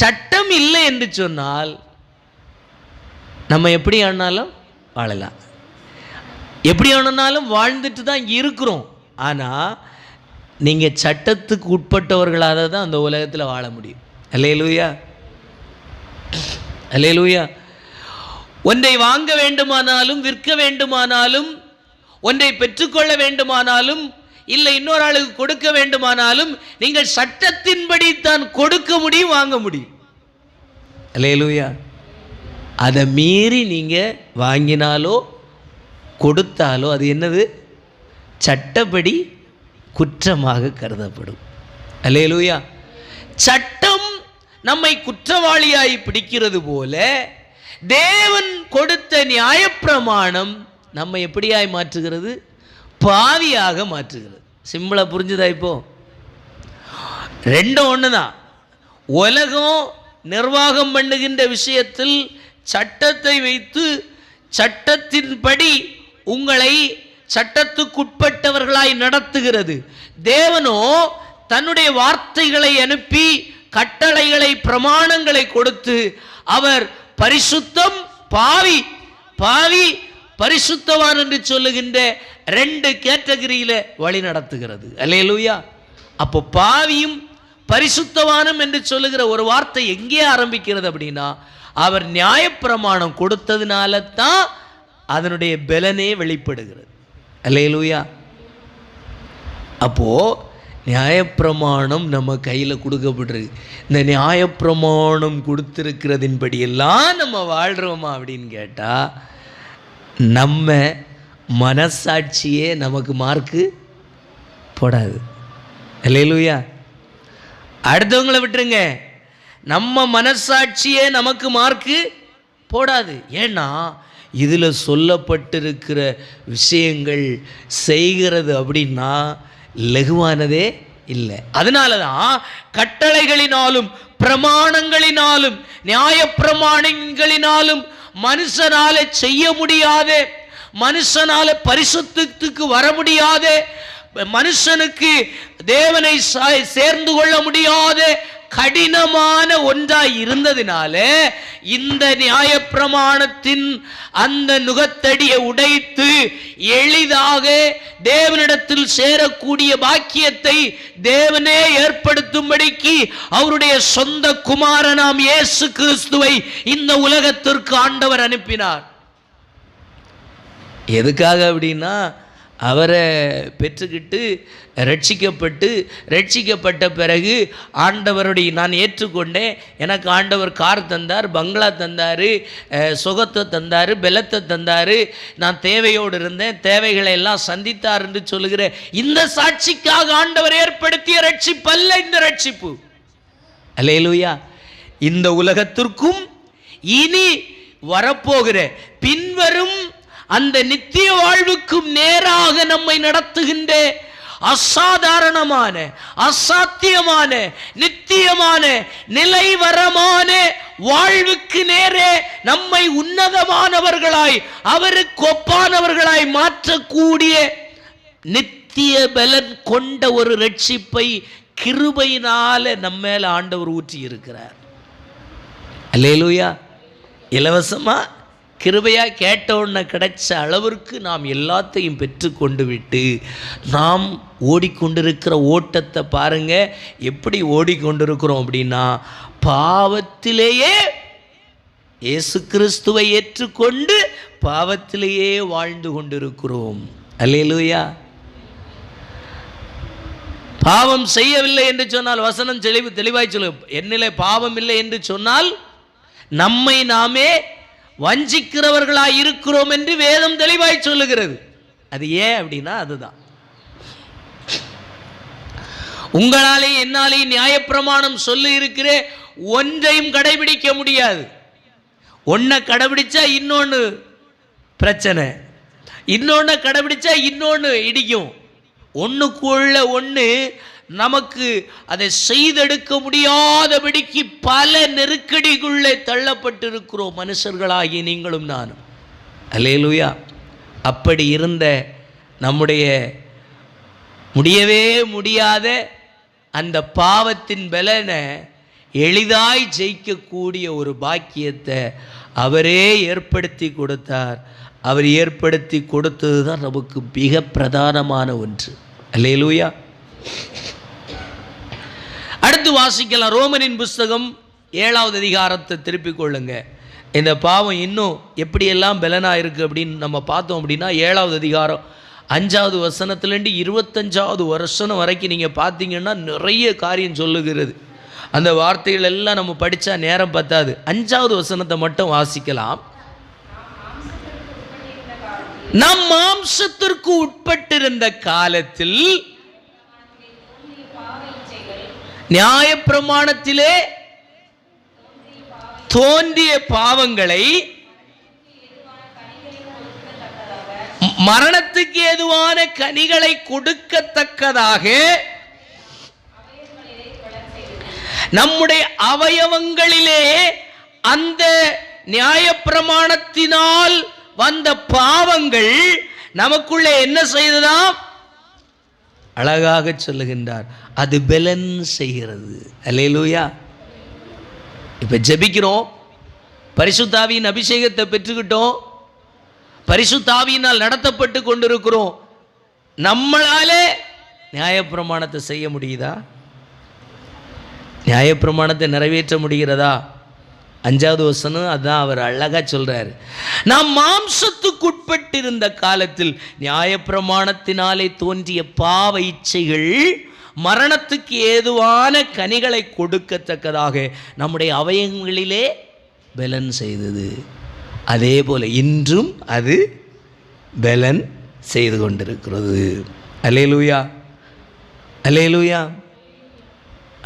சட்டம் இல்லை என்று சொன்னால் நம்ம எப்படி ஆனாலும் வாழலாம், எப்படி ஆனாலும் வாழ்ந்துட்டு தான் இருக்கிறோம். ஆனால் நீங்கள் சட்டத்துக்கு உட்பட்டவர்களாக தான் அந்த உலகத்தில் வாழ முடியும். அல்லேலூயா, அல்லேலூயா. ஒன்றை வாங்க வேண்டுமானாலும், விற்க வேண்டுமானாலும், ஒன்றை பெற்றுக்கொள்ள வேண்டுமானாலும், இல்லை இன்னொரு ஆளுக்கு கொடுக்க வேண்டுமானாலும் நீங்கள் சட்டத்தின்படி தான் கொடுக்க முடியும், வாங்க முடியும். அல்லேலூயா. அதை மீறி நீங்கள் வாங்கினாலோ கொடுத்தாலோ அது என்னது? சட்டப்படி குற்றமாக கருதப்படும். அல்லேலூயா. சட்டம் நம்மை குற்றவாளியாய் பிடிக்கிறது போல தேவன் கொடுத்த நியாயப்பிரமாணம் நம்மை எப்படியாய் மாற்றுகிறது? பாவியாக மாற்றுகிறது. சிம்பிளா புரிஞ்சுதா? இப்போ ரெண்டும் ஒன்று தான். உலகம் நிர்வாகம் பண்ணுகின்ற விஷயத்தில் சட்டத்தை வைத்து சட்டத்தின்படி உங்களை சட்டத்துக்குட்பட்டவர்களாய் நடத்துகிறது. தேவனோ தன்னுடைய வார்த்தைகளை அனுப்பி கட்டளைகளை பிரமாணங்களை கொடுத்து அவர் பரிசுத்தம் பாவி, பாவி பரிசுத்தவான் என்று சொல்லுகின்ற 2 கேட்டகரியில வழி நடத்துகிறது. அல்லேலூயா. அப்போ பாவியும் பரிசுத்தவானும் என்று சொல்லுகிற ஒரு வார்த்தை எங்கே ஆரம்பிக்கிறது அப்படின்னா, அவர் நியாயப்பிரமாணம் கொடுத்ததுனால தான் அதனுடைய பலனே வெளிப்படுகிறது. அல்லேலூயா. அப்போ நியாயப்பிரமாணம் நம்ம கையில் கொடுக்கப்பட்டிருக்கு. இந்த நியாயப்பிரமாணம் கொடுத்திருக்கிறதின்படி எல்லாம் நம்ம வாழ்கிறோமா அப்படின்னு கேட்டால், நம்ம மனசாட்சியே நமக்கு மார்க்கு போடாது. அல்லேலூயா. அடுத்தவங்களை விட்டுருங்க, நம்ம மனசாட்சியே நமக்கு மார்க்கு போடாது. ஏன்னா இதில் சொல்லப்பட்டிருக்கிற விஷயங்கள் செய்கிறது அப்படின்னா லகுவானதே இல்லை. அதனால தான் கட்டளைகளினாலும் பிரமாணங்களினாலும் நியாய பிரமாணங்களினாலும் மனுஷனால செய்ய முடியாத, மனுஷனால பரிசுத்தத்துக்கு வர முடியாத, மனுஷனுக்கு தேவனை சேர்ந்து கொள்ள முடியாத கடினமான ஒன்றாய் இருந்ததினால இந்த நியாயப்பிரமாணத்தின் அந்த நுகத்தடியை உடைத்து எளிதாக தேவனிடத்தில் சேரக்கூடிய பாக்கியத்தை தேவனே ஏற்படுத்தும்படிக்கு அவருடைய சொந்த குமாரனாம் இயேசு கிறிஸ்துவை இந்த உலகத்திற்கு ஆண்டவர் அனுப்பினார். எதுக்காக அப்படின்னா, அவரை பெற்றுக்கிட்டு ரட்சிக்கப்பட்ட பிறகு ஆண்டவருடைய நான் ஏற்றுக்கொண்டேன், எனக்கு ஆண்டவர் கார் தந்தார், பங்களா தந்தார், சுகத்தை தந்தார், பலத்தை தந்தார், நான் தேவையோடு இருந்தேன், தேவைகளை எல்லாம் சந்தித்தார் என்று சொல்லுகிற இந்த சாட்சிக்காக ஆண்டவர் ஏற்படுத்திய ரட்சிப்பல்ல இந்த ரட்சிப்பு. அல்லேலூயா. இந்த உலகத்திற்கும் இனி வரப்போகிற பின்வரும் அந்த நித்திய வாழ்வுக்கும் நேராக நம்மை நடத்துகின்ற அசாதாரணமான, அசாத்தியமான, நித்தியமான, நிலைவரமான வாழ்வுக்கு நேரே நம்மை உன்னதமானவர்களாய், அவருக்கு ஒப்பானவர்களாய் மாற்றக்கூடிய நித்திய பலன் கொண்ட ஒரு ரட்சிப்பை கிருபையினால நம்ம மேல ஆண்டவர் ஊற்றி இருக்கிறார். அல்லேலூயா. இலவசமா கிருபையா கேட்ட உடனே கிடைச்ச அளவிற்கு நாம் எல்லாத்தையும் பெற்று கொண்டு விட்டு நாம் ஓடிக்கொண்டிருக்கிற ஓட்டத்தை பாருங்க, எப்படி ஓடிக்கொண்டிருக்கிறோம் அப்படின்னா, பாவத்திலேயே இயேசு கிறிஸ்துவை ஏற்றுக்கொண்டு பாவத்திலேயே வாழ்ந்து கொண்டிருக்கிறோம். அல்லேலூயா. பாவம் செய்யவில்லை என்று சொன்னால், வசனம் தெளிவாய் சொல்லு, என்னிலே பாவம் இல்லை என்று சொன்னால் நம்மை நாமே வஞ்சிக்கிறவர்களாய் இருக்கிறோம் என்று வேதம் தெளிவாய் சொல்லுகிறது. அது ஏன் அப்படின்னா, அதுதான் உங்களாலே என்னாலே நியாயப்பிரமாணம் சொல்லி இருக்கிற ஒன்றையும் கடைபிடிக்க முடியாது. ஒன்றை கடைபிடிச்சா இன்னொன்று பிரச்சனை, இன்னொன்று கடைபிடிச்சா இன்னொன்று இடிக்கும். ஒன்றுக்குள்ள ஒன்று நமக்கு அதை செய்தெடுக்க முடியாதபடிக்கு பல நெருக்கடிக்குள்ளே தள்ளப்பட்டிருக்கிறோம் மனுஷர்களாகி நீங்களும் நானும். அல்லேலூயா. அப்படி இருந்த நம்முடைய முடியவே முடியாத அந்த பாவத்தின் பலனை எளிதாய் ஜெயிக்கக்கூடிய ஒரு பாக்கியத்தை அவரே ஏற்படுத்தி கொடுத்தார். அவர் ஏற்படுத்தி கொடுத்தது தான் நமக்கு மிக பிரதானமான ஒன்று. அல்லேலூயா. அடுத்து வாசிக்கலாம். ரோமரின் புஸ்தகம் 7வது அதிகாரத்தை திருப்பிக் கொள்ளுங்க. இந்த பாவம் இன்னும் எப்படியெல்லாம் பலனா இருக்கு அப்படின்னு நம்ம பார்த்தோம் அப்படின்னா, 7வது அதிகாரம் 5வது வசனத்திலேருந்து 25வது வசனம் வரைக்கும் நீங்கள் பார்த்தீங்கன்னா நிறைய காரியம் சொல்லுகிறது. அந்த வார்த்தைகள் எல்லாம் நம்ம படித்தா நேரம் பத்தாது. 5வது வசனத்தை மட்டும் வாசிக்கலாம். நம் மாம்சத்திற்கு உட்பட்டிருந்த காலத்தில் நியாயப்பிரமாணத்திலே தோன்றிய பாவங்களை மரணத்துக்கு ஏதுவான கனிகளை கொடுக்கத்தக்கதாக நம்முடைய அவயவங்களிலே அந்த நியாயப்பிரமாணத்தினால் வந்த பாவங்கள் நமக்குள்ளே என்ன செய்ததாம்? அழகாக சொல்லுகின்றார், அது பலன் செய்கிறது. அல்லேலூயா. இப்ப ஜெபிக்கிறோம், பரிசுத்த ஆவியின் அபிஷேகத்தை பெற்றுக்கிட்டோம், பரிசுத்த ஆவியினால் நடத்தப்பட்டு கொண்டிருக்கிறோம். நம்மளாலே நியாயப்பிரமாணத்தை செய்ய முடியுதா? நியாயப்பிரமாணத்தை நிறைவேற்ற முடிகிறதா? 5வது வசனம் அதான் அவர் அழகா சொல்றாரு. நாம் மாம்சத்துக்குட்பட்டிருந்த காலத்தில் நியாயப்பிரமாணத்தினாலே தோன்றிய பாவ இச்சைகள் மரணத்துக்கு ஏதுவான கனிகளை கொடுக்கத்தக்கதாக நம்முடைய அவயங்களிலே பலன் செய்தது. அதே போல இன்றும் அது பலன் செய்து கொண்டிருக்கிறது. அல்லேலூயா, அல்லேலூயா.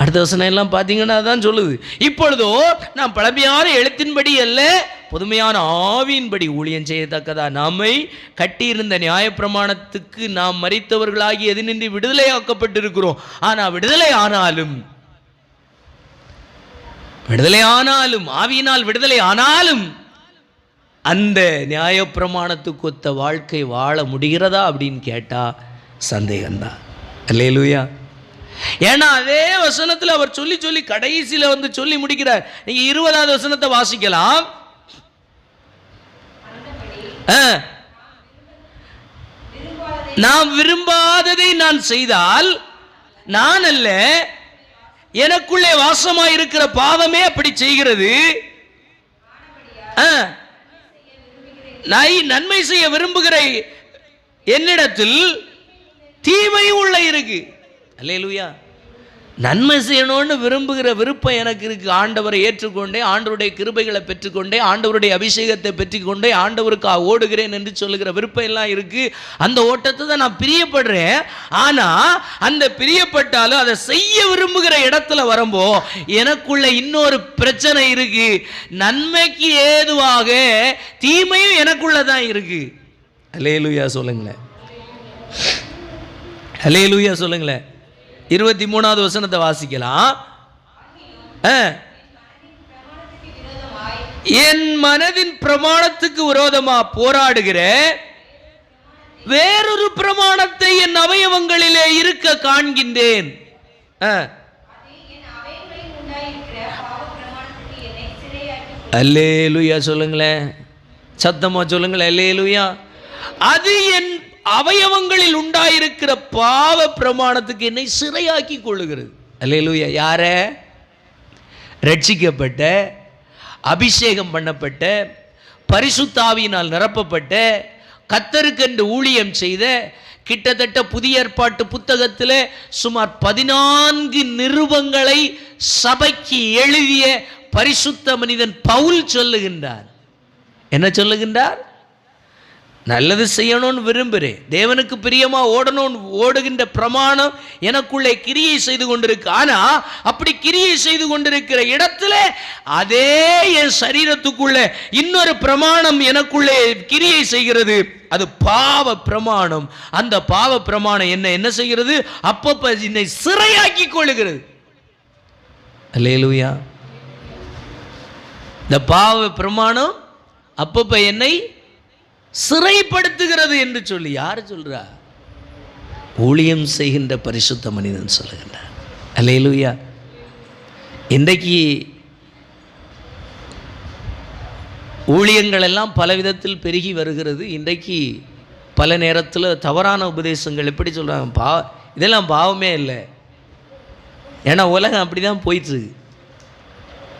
அடுத்த வசனம் எல்லாம் பார்த்தீங்கன்னா அதான் சொல்லுது. இப்பொழுதோ நாம் பழமையான எழுத்தின்படி அல்ல, புதுமையான ஆவியின்படி ஊழியம் செய்யத்தக்கதா நம்மை கட்டியிருந்த நியாயப்பிரமாணத்துக்கு நாம் மரித்தவர்களாகி எதினின்றி விடுதலையாக்கப்பட்டிருக்கிறோம். ஆனால் விடுதலை ஆனாலும் ஆவியினால் விடுதலை ஆனாலும் அந்த நியாயப்பிரமாணத்துக்கு ஒத்த வாழ்க்கை வாழ முடிகிறதா அப்படின்னு கேட்டா சந்தேகம்தான். அல்லேலூயா. ஏன்னா அதே வசனத்தில் அவர் சொல்லி சொல்லி கடைசியில் வந்து சொல்லி முடிக்கிறார். நீங்க 20வது வசனத்தை வாசிக்கலாம். நாம் விரும்பாததை நான் செய்தால் நான் அல்ல, எனக்குள்ளே வாசமாயிருக்கிற பாவமே அப்படி செய்கிறது. நான் நன்மை செய்ய விரும்புகிற என்னிடத்தில் தீமையும் உள்ள இருக்கு. அல்லேலூயா. நன்மை செய்யணும்னு விரும்புகிற விருப்பம் எனக்கு இருக்கு. ஆண்டவரை ஏற்றுக்கொண்டே, ஆண்டவருடைய கிருபைகளை பெற்றுக்கொண்டே, ஆண்டவருடைய அபிஷேகத்தை பெற்றுக்கொண்டே ஆண்டவருக்காக ஓடுகிறேன் என்று சொல்லுகிற விருப்பம் எல்லாம் இருக்கு. அந்த ஓட்டத்தை தான் நான் பிரியப்படுறேன். ஆனா அந்த பிரியப்பட்டாலும் அதை செய்ய விரும்புகிற இடத்துல வரும்போ எனக்குள்ள இன்னொரு பிரச்சனை இருக்கு. நன்மைக்கு ஏதுவாக தீமையும் எனக்குள்ள தான் இருக்கு. அல்லேலூயா சொல்லுங்களேன். அல்லேலூயா சொல்லுங்களேன். 23வது வசனத்தை வாசிக்கலாம். என் மனதின் பிரமாணத்துக்கு விரோதமா போராடுகிற வேறொரு பிரமாணத்தை என் அவயவங்களிலே இருக்க காண்கின்றேன். அல்லேலூயா சொல்லுங்களேன். சத்தமா சொல்லுங்களேன். அல்லேலூயா. அது என் அவயவங்களில் உண்டாயிருக்கிற பாவ பிரமாணத்துக்கு என்னை சிறையாக்கி கொள்ளுகிறது. அல்லேலூயா. யார? ரட்சிக்கப்பட்ட, அபிஷேகம் பண்ணப்பட்ட, பரிசுத்த ஆவியினால் நிரப்பப்பட்ட, கர்த்தருக்கென்று ஊழியம் செய்த, கிட்டத்தட்ட புதிய ஏற்பாட்டு புத்தகத்தில் சுமார் 14 நிருபங்களை சபைக்கு எழுதிய பரிசுத்த மனிதன் பவுல் சொல்லுகின்றார். என்ன சொல்லுகின்றார்? நல்லது செய்யணும்னு விரும்புகிறேன், தேவனுக்கு பிரியமா ஓடணும்னு ஓடுகின்ற பிரமாணம் எனக்குள்ளே கிரியை செய்து கொண்டிருக்கு. ஆனா அப்படி கிரியை செய்து கொண்டிருக்கிற இடத்துல அதே என் சரீரத்துக்குள்ள இன்னொரு பிரமாணம் எனக்குள்ளே கிரியை செய்கிறது. அது பாவ பிரமாணம். அந்த பாவ பிரமாணம் என்ன செய்கிறது? அப்பப்ப என்னை சிறையாக்கி கொள்ளுகிறது. அல்லேலூயா. இந்த பாவ பிரமாணம் அப்பப்ப என்னை சிறைப்படுத்துகிறது என்று சொல்லி யார் சொல்றா? ஊழியம் செய்கின்ற பரிசுத்த மனிதன் சொல்லுகின்றார். அல்லேலூயா. இன்றைக்கு ஊழியங்கள் எல்லாம் பல விதத்தில் பெருகி வருகிறது. இன்றைக்கு பல நேரத்தில் தவறான உபதேசங்கள் எப்படி சொல்றாங்க? இதெல்லாம் பாவமே இல்லை. ஏன்னா உலகம் அப்படி தான் போயிட்டு.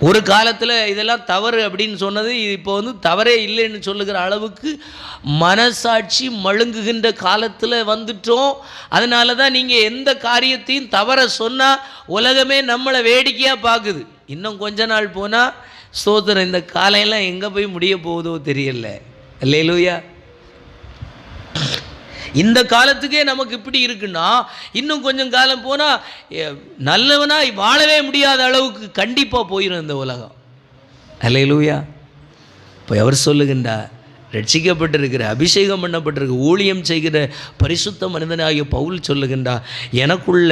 ஒரு காலத்தில் இதெல்லாம் தவறு அப்படின்னு சொன்னது இப்போ வந்து தவறே இல்லைன்னு சொல்லுகிற அளவுக்கு மனசாட்சி மழுங்குகின்ற காலத்தில் வந்துட்டோம். அதனால தான் நீங்கள் எந்த காரியத்தையும் தவற சொன்னால் உலகமே நம்மளை வேடிக்கையாக பார்க்குது. இன்னும் கொஞ்ச நாள் போனால் ஸ்தோத்திரம், இந்த காலையெல்லாம் எங்கே போய் முடிய போகுதோ தெரியல. அல்லேலூயா. இந்த காலத்துக்கே நமக்கு இப்படி இருக்குன்னா இன்னும் கொஞ்சம் காலம் போனால் நல்லவனா வாழவே முடியாத அளவுக்கு கண்டிப்பாக போயிடும் இந்த உலகம். அல்லேலூயா. இப்போ அவர் சொல்லுகின்றார், ரட்சிக்கப்பட்டிருக்கிற, அபிஷேகம் பண்ணப்பட்டிருக்கிற, ஊழியம் செய்கிற பரிசுத்த மனிதனாகிய பவுல் சொல்லுகின்றார், எனக்குள்ள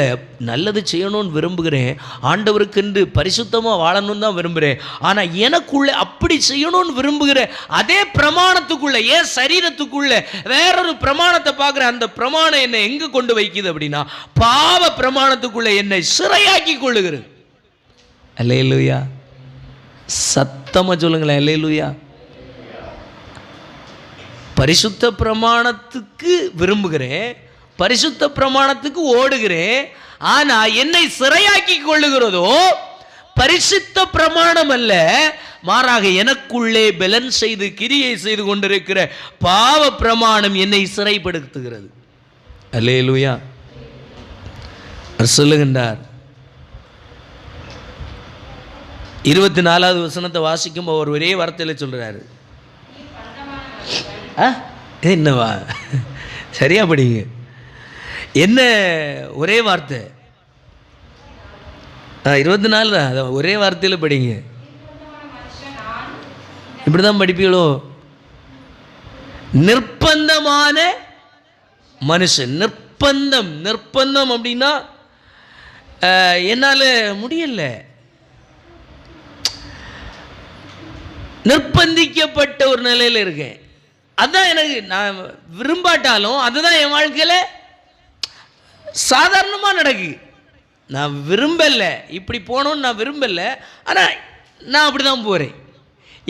நல்லது செய்யணும்னு விரும்புகிறேன், ஆண்டவருக்கென்று பரிசுத்தமாக வாழணும்னு தான் விரும்புகிறேன். ஆனால் எனக்குள்ள அப்படி செய்யணும்னு விரும்புகிற அதே பிரமாணத்துக்குள்ள, ஏன் சரீரத்துக்குள்ள வேறொரு பிரமாணத்தை பார்க்குற அந்த பிரமாணம் என்னை எங்கே கொண்டு வைக்குது அப்படின்னா பாவ பிரமாணத்துக்குள்ள என்னை சிறையாக்கி கொள்ளுகிறது. அல்லேலூயா. சத்தமாக சொல்லுங்களேன். அல்லேலூயா. பரிசுத்த பிரமாணத்துக்கு விரும்புகிறேன், பரிசுத்த பிரமாணத்துக்கு ஓடுகிறேன். ஆனா என்னை சிறையாக்கி கொள்ளுகிறதோ பரிசுத்த பிரமாணம் அல்ல, மாறாக எனக்குள்ளே பலன் செய்து கிரியை செய்து கொண்டிருக்கிற பாவ பிரமாணம் என்னை சிறைப்படுத்துகிறது. அல்லேலூயா. சொல்லுகின்றார். 24வது வசனத்தை வாசிக்கும் அவர் ஒரே வார்த்தையில் சொல்றாரு. என்னவா? சரியா படிங்க. என்ன ஒரே வார்த்தை? 24 தான், ஒரே வார்த்தையில் படிங்க. இப்படிதான் படிப்பீங்களோ? நிர்பந்தமான மனுஷன். நிர்பந்தம் அப்படின்னா என்னால முடியல, நிர்பந்திக்கப்பட்ட ஒரு நிலையில் இருக்கேன். அதுதான் எனக்கு, நான் விரும்பாட்டாலும் அதுதான் என் வாழ்க்கையில் சாதாரணமாக நடக்கு. நான் விரும்பலை, இப்படி போகணுன்னு நான் விரும்பலை, ஆனால் நான் அப்படி தான் போகிறேன்.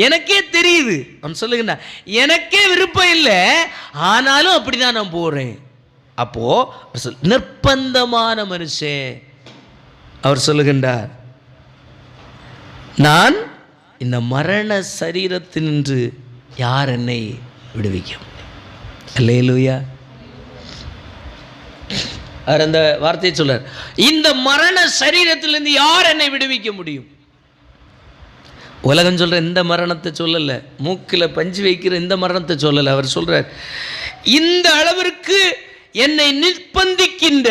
எனக்கே தெரியுது, அவன் சொல்லுங்கண்ணா, எனக்கே விருப்பம் இல்லை, ஆனாலும் அப்படி தான் நான் போகிறேன். அப்போது நிர்பந்தமான மனுஷன் அவர் சொல்லுகின்றார், நான் இந்த மரண சரீரத்தினின்று யார் என்னை விடுவிக்கும்? அல்லேலூயா. அவர் அந்த வார்த்தையை சொல்றார், இந்த மரண சரீரத்திலிருந்து யார் என்னை விடுவிக்க முடியும்? உலகம் சொல்ற இந்த மரணத்தை சொல்லலை, மூக்கில் பஞ்சு வைக்கிற இந்த மரணத்தை சொல்லலை. அவர் சொல்றார், இந்த அளவிற்கு என்னை நிர்பந்திக்கின்ற,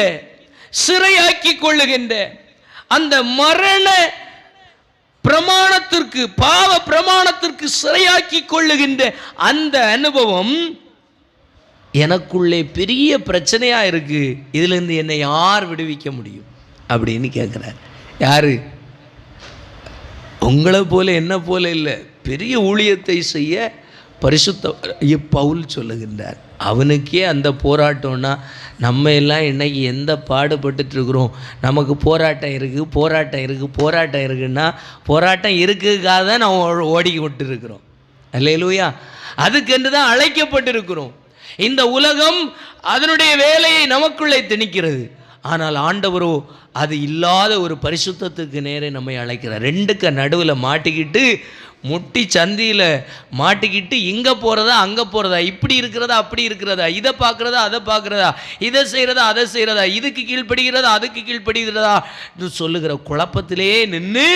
சிறையாக்கி கொள்ளுகின்ற அந்த மரண பிரமாணத்திற்கு, பாவ பிரமாணத்திற்கு சிறையாக்கி கொள்ளுகின்ற அந்த அனுபவம் எனக்குள்ளே பெரிய பிரச்சனையா இருக்கு. இதிலிருந்து என்னை யார் விடுவிக்க முடியும் அப்படின்னு கேட்கிறார். யாரு? உங்களை போல என்ன போல இல்லை, பெரிய ஊழியத்தை செய்ய பரிசுத்த பவுல் சொல்லுகின்றார். அவனுக்கே அந்த போராட்டம்னா நம்ம எல்லாம் இன்னைக்கு எந்த பாடுபட்டு இருக்கிறோம். நமக்கு போராட்டம் இருக்குது, போராட்டம் இருக்குது, போராட்டம் இருக்குன்னா போராட்டம் இருக்குக்காக தான் நம்ம ஓடிக்கிட்டு இருக்கிறோம். அல்லேலூயா. அதுக்கென்று தான் அழைக்கப்பட்டிருக்கிறோம். இந்த உலகம் அதனுடைய வேலையை நமக்குள்ளே திணிக்கிறது. ஆனால் ஆண்டவரோ அது இல்லாத ஒரு பரிசுத்தத்துக்கு நேரே நம்மை அழைக்கிறார். ரெண்டுக்கு நடுவில் மாட்டிக்கிட்டு, முட்டி சந்தியில் மாட்டிக்கிட்டு, இங்கே போகிறதா அங்கே போகிறதா, இப்படி இருக்கிறதா அப்படி இருக்கிறதா, இதை பார்க்குறதா அதை பார்க்குறதா, இதை செய்கிறதா அதை செய்கிறதா, இதுக்கு கீழ்ப்படுகிறதா அதுக்கு கீழ்ப்படுகிறதா சொல்லுகிற குழப்பத்திலே நின்று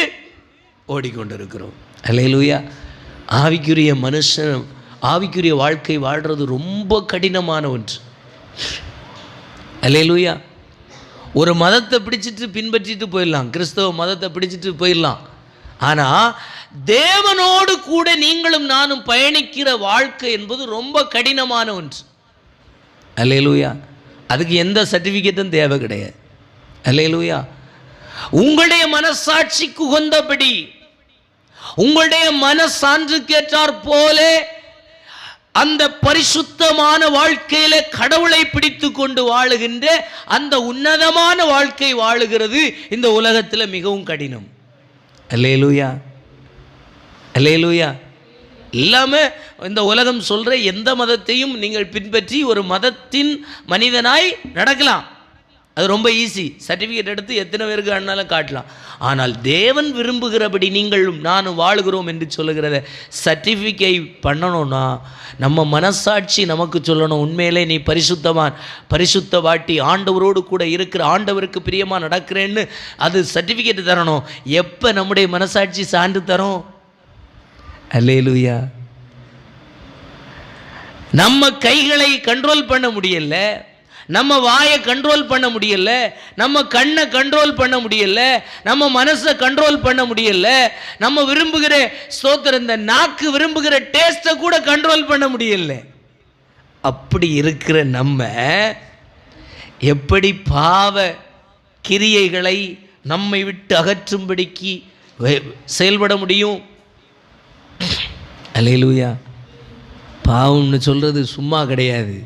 ஓடிக்கொண்டிருக்கிறோம். அல்லேலூயா. ஆவிக்குரிய மனுஷன், ஆவிக்குரிய வாழ்க்கை வாழ்கிறது ரொம்ப கடினமான ஒன்று. அல்லேலூயா. ஒரு மதத்தை பிடிச்சிட்டு பின்பற்றிட்டு போயிடலாம், கிறிஸ்தவ மதத்தை பிடிச்சிட்டு போயிடலாம். ஆனால் தேவனோடு கூட நீங்களும் நானும் பயணிக்கிற வாழ்க்கை என்பது ரொம்ப கடினமான ஒன்று. அல்லேலூயா. அதுக்கு எந்த சர்டிஃபிகேட்டும் தேவை கிடையாது. அல்லேலூயா. உங்களுடைய மனசாட்சிக்கு உகந்தபடி, உங்களுடைய மனசான்று கேட்டார் போல அந்த பரிசுத்தமான வாழ்க்கையில கடவுளை பிடித்து கொண்டு வாழுகின்ற அந்த உன்னதமான வாழ்க்கை வாழுகிறது இந்த உலகத்தில் மிகவும் கடினம். அல்லேலூயா. அல்லேலூயா. எல்லாமே இந்த உலகம் சொல்ற எந்த மதத்தையும் நீங்கள் பின்பற்றி ஒரு மதத்தின் மனிதனாய் நடக்கலாம். அது ரொம்ப ஈஸி. சர்டிஃபிகேட் எடுத்து எத்தனை பேருக்கு ஆனாலும் காட்டலாம். ஆனால் தேவன் விரும்புகிறபடி நீங்களும் நானும் வாழுகிறோம் என்று சொல்லுகிறத சர்டிஃபிகேட் பண்ணணும்னா நம்ம மனசாட்சி நமக்கு சொல்லணும், உண்மையிலே நீ பரிசுத்தவான், பரிசுத்த வாட்டி, ஆண்டவரோடு கூட இருக்கிற, ஆண்டவருக்கு பிரியமாக நடக்கிறேன்னு அது சர்டிஃபிகேட் தரணும். எப்போ நம்முடைய மனசாட்சி சான்று தரும்? அல்லேலூயா. நம்ம கைகளை கண்ட்ரோல் பண்ண முடியல, நம்ம வாயை கண்ட்ரோல் பண்ண முடியல, நம்ம கண்ணை கண்ட்ரோல் பண்ண முடியல, நம்ம மனசை கண்ட்ரோல் பண்ண முடியல, நம்ம விரும்புகிற ஸ்தோத்திரம் இந்த நாக்கு விரும்புகிற டேஸ்ட்டை கூட கண்ட்ரோல் பண்ண முடியல. அப்படி இருக்கிற நம்ம எப்படி பாவ கிரியைகளை நம்மை விட்டு அகற்றும்படிக்கு செயல்பட முடியும்? அல்லேலூயா. பாவம்னு சொல்றது சும்மா கிடையாது.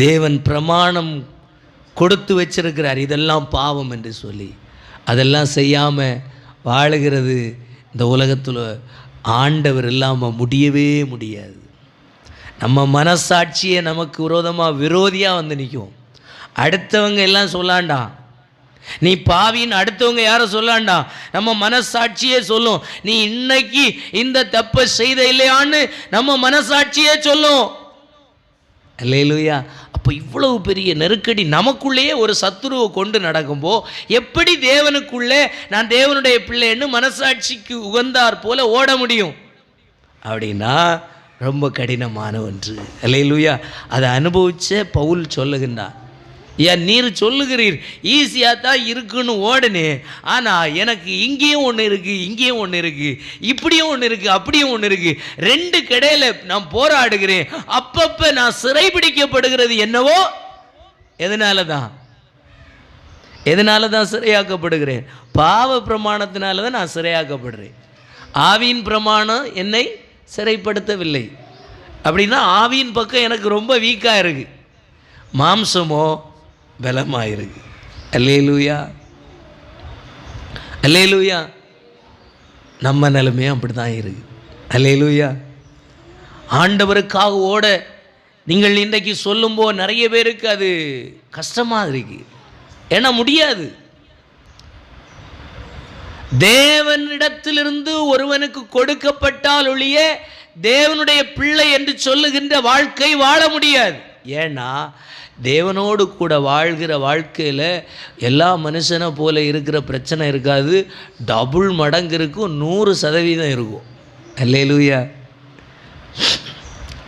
தேவன் பிரமாணம் கொடுத்து வச்சிருக்கிறார், இதெல்லாம் பாவம் என்று சொல்லி. அதெல்லாம் செய்யாமல் வாழுகிறது இந்த உலகத்தில் ஆண்டவர் இல்லாமல் முடியவே முடியாது. நம்ம மனசாட்சியை நமக்கு விரோதியாக வந்து நிற்கும். அடுத்தவங்க எல்லாம் சொல்லாண்டாம், நீ பாவின்னு அடுத்தவங்க யாரும் சொல்லாண்டா, நம்ம மனசாட்சியே சொல்லும். நீ இன்னைக்கு இந்த தப்பை செய்த இல்லையான்னு நம்ம மனசாட்சியே சொல்லும். அல்லேலூயா. அப்போ இவ்வளவு பெரிய நெருக்கடி நமக்குள்ளேயே ஒரு சத்துருவை கொண்டு நடக்கும்போ எப்படி தேவனுக்குள்ளே நான் தேவனுடைய பிள்ளைன்னு மனசாட்சிக்கு உகந்தார் போல ஓட முடியும்? அப்படின்னா ரொம்ப கடினமான ஒன்று. அல்லேலூயா. அதை அனுபவிச்ச பவுல் சொல்லுகின்றார். ஏன் நீர் சொல்லுகிறீர் ஈஸியாக தான் இருக்குன்னு ஓடனே, ஆனால் எனக்கு இங்கேயும் ஒன்று இருக்குது, இங்கேயும் ஒன்று இருக்குது, இப்படியும் ஒன்று இருக்குது, அப்படியும் ஒன்று இருக்குது, ரெண்டு கடையில் நான் போராடுகிறேன். அப்பப்போ நான் சிறைபிடிக்கப்படுகிறது என்னவோ, எதனால தான் சிறையாக்கப்படுகிறேன்? பாவ பிரமாணத்தினால தான் நான் சிறையாக்கப்படுறேன். ஆவியின் பிரமாணம் என்னை சிறைப்படுத்தவில்லை. அப்படின்னா ஆவியின் பக்கம் எனக்கு ரொம்ப வீக்காக இருக்குது, மாம்சமோ பலமாக இருக்கு. அல்லேலூயா. அல்லேலூயா. நம்ம நிலைமையும் அப்படி தான் இருக்கு. அல்லேலூயா. ஆண்டவருக்காக ஓட நீங்கள் இன்றைக்கு சொல்லும்போது நிறைய பேருக்கு அது கஷ்டமாக இருக்கு. ஏன்னா முடியாது. தேவனிடத்திலிருந்து ஒருவனுக்கு கொடுக்கப்பட்டால் ஒழிய தேவனுடைய பிள்ளை என்று சொல்லுகின்ற வாழ்க்கை வாழ முடியாது. ஏன்னா தேவனோடு கூட வாழ்கிற வாழ்க்கையில் எல்லா மனுஷனை போல இருக்கிற பிரச்சனை இருக்காது. டபுள் மடங்கு இருக்கும், 100% இருக்கும். அல்லேலூயா,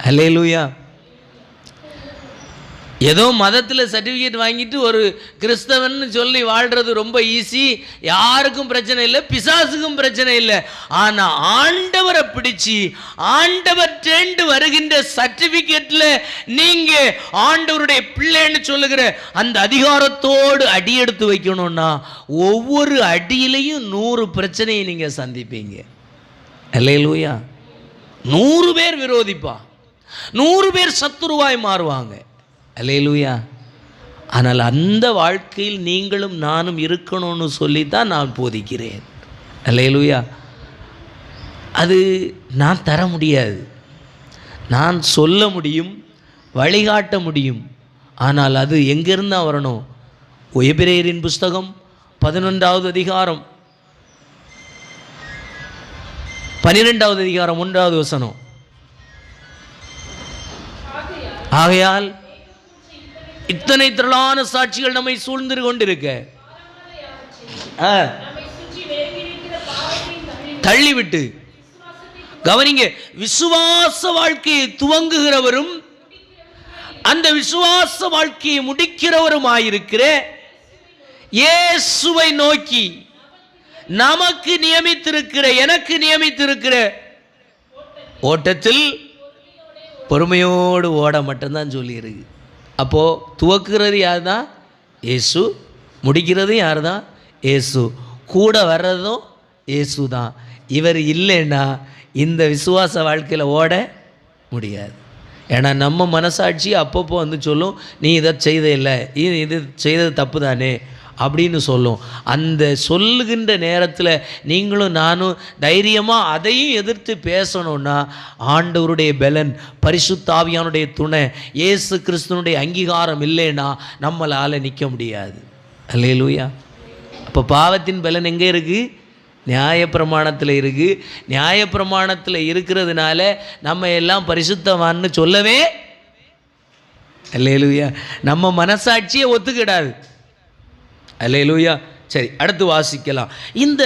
அல்லேலூயா. ஏதோ மதத்தில் சர்டிஃபிகேட் வாங்கிட்டு ஒரு கிறிஸ்தவன் சொல்லி வாழ்கிறது ரொம்ப ஈஸி, யாருக்கும் பிரச்சனை இல்லை, பிசாசுக்கும் பிரச்சனை இல்லை. ஆனால் ஆண்டவரை பிடிச்சி ஆண்டவர்டேண்டு வருகின்ற சர்டிஃபிகேட்டில் நீங்கள் ஆண்டவருடைய பிள்ளைன்னு சொல்லுகிற அந்த அதிகாரத்தோடு அடி எடுத்து வைக்கணும்னா ஒவ்வொரு அடியிலையும் 100 பிரச்சனையை நீங்கள் சந்திப்பீங்க. அல்லேலூயா. 100 பேர் விரோதிப்பா, 100 பேர் சத்துருவாய் மாறுவாங்க. அல்லேலூயா. ஆனால் அந்த வாழ்க்கையில் நீங்களும் நானும் இருக்கணும்னு சொல்லி தான் நான் போதிக்கிறேன். அல்லேலூயா. அது நான் தர முடியாது, நான் சொல்ல முடியும், வழிகாட்ட முடியும். ஆனால் அது எங்கிருந்தா வரணும்? எபிரேயரின் புஸ்தகம் 11வது அதிகாரம் 12வது அதிகாரம் 1வது வசனம். ஆகையால் இத்தனை திரளான சாட்சிகள் நம்மை சூழ்ந்து கொண்டிருக்க தள்ளிவிட்டு, கவனிங்க, விசுவாச வாழ்க்கையை துவங்குகிறவரும் அந்த விசுவாச வாழ்க்கையை முடிக்கிறவருமாயிருக்கிற இயேசுவை நோக்கி நமக்கு நியமித்திருக்கிற, எனக்கு நியமித்திருக்கிற ஓட்டத்தில் பொறுமையோடு ஓட மட்டும்தான் சொல்லியிருக்கு. அப்போது துவக்கிறது யார் தான்? இயேசு. முடிக்கிறதும் யார் தான்? இயேசு. கூட வர்றதும் இயேசு தான். இவர் இல்லைன்னா இந்த விசுவாச வாழ்க்கையில் ஓட முடியாது. ஏன்னா நம்ம மனசாட்சி அப்பப்போ வந்து சொல்லும், நீ இதை செய்த இல்லை, இது செய்தது தப்பு தானே அப்படின்னு சொல்லும். அந்த சொல்லுகின்ற நேரத்தில் நீங்களும் நானும் தைரியமாக அதையும் எதிர்த்து பேசணுன்னா ஆண்டவருடைய பலன், பரிசுத்த ஆவியானுடைய துணை, இயேசு கிறிஸ்துவனுடைய அங்கீகாரம் இல்லைன்னா நம்மளால் நிற்க முடியாது. அல்லேலூயா. அப்போ பாவத்தின் பலன் எங்கே இருக்குது? நியாயப்பிரமாணத்தில் இருக்குது. நியாயப்பிரமாணத்தில் இருக்கிறதுனால நம்ம எல்லாம் பரிசுத்தவான்னு சொல்லவே, அல்லேலூயா, நம்ம மனசாட்சியை ஒத்துக்கிடாது. அல்லேலூயா. சரி, அடுத்து வாசிக்கலாம். இந்த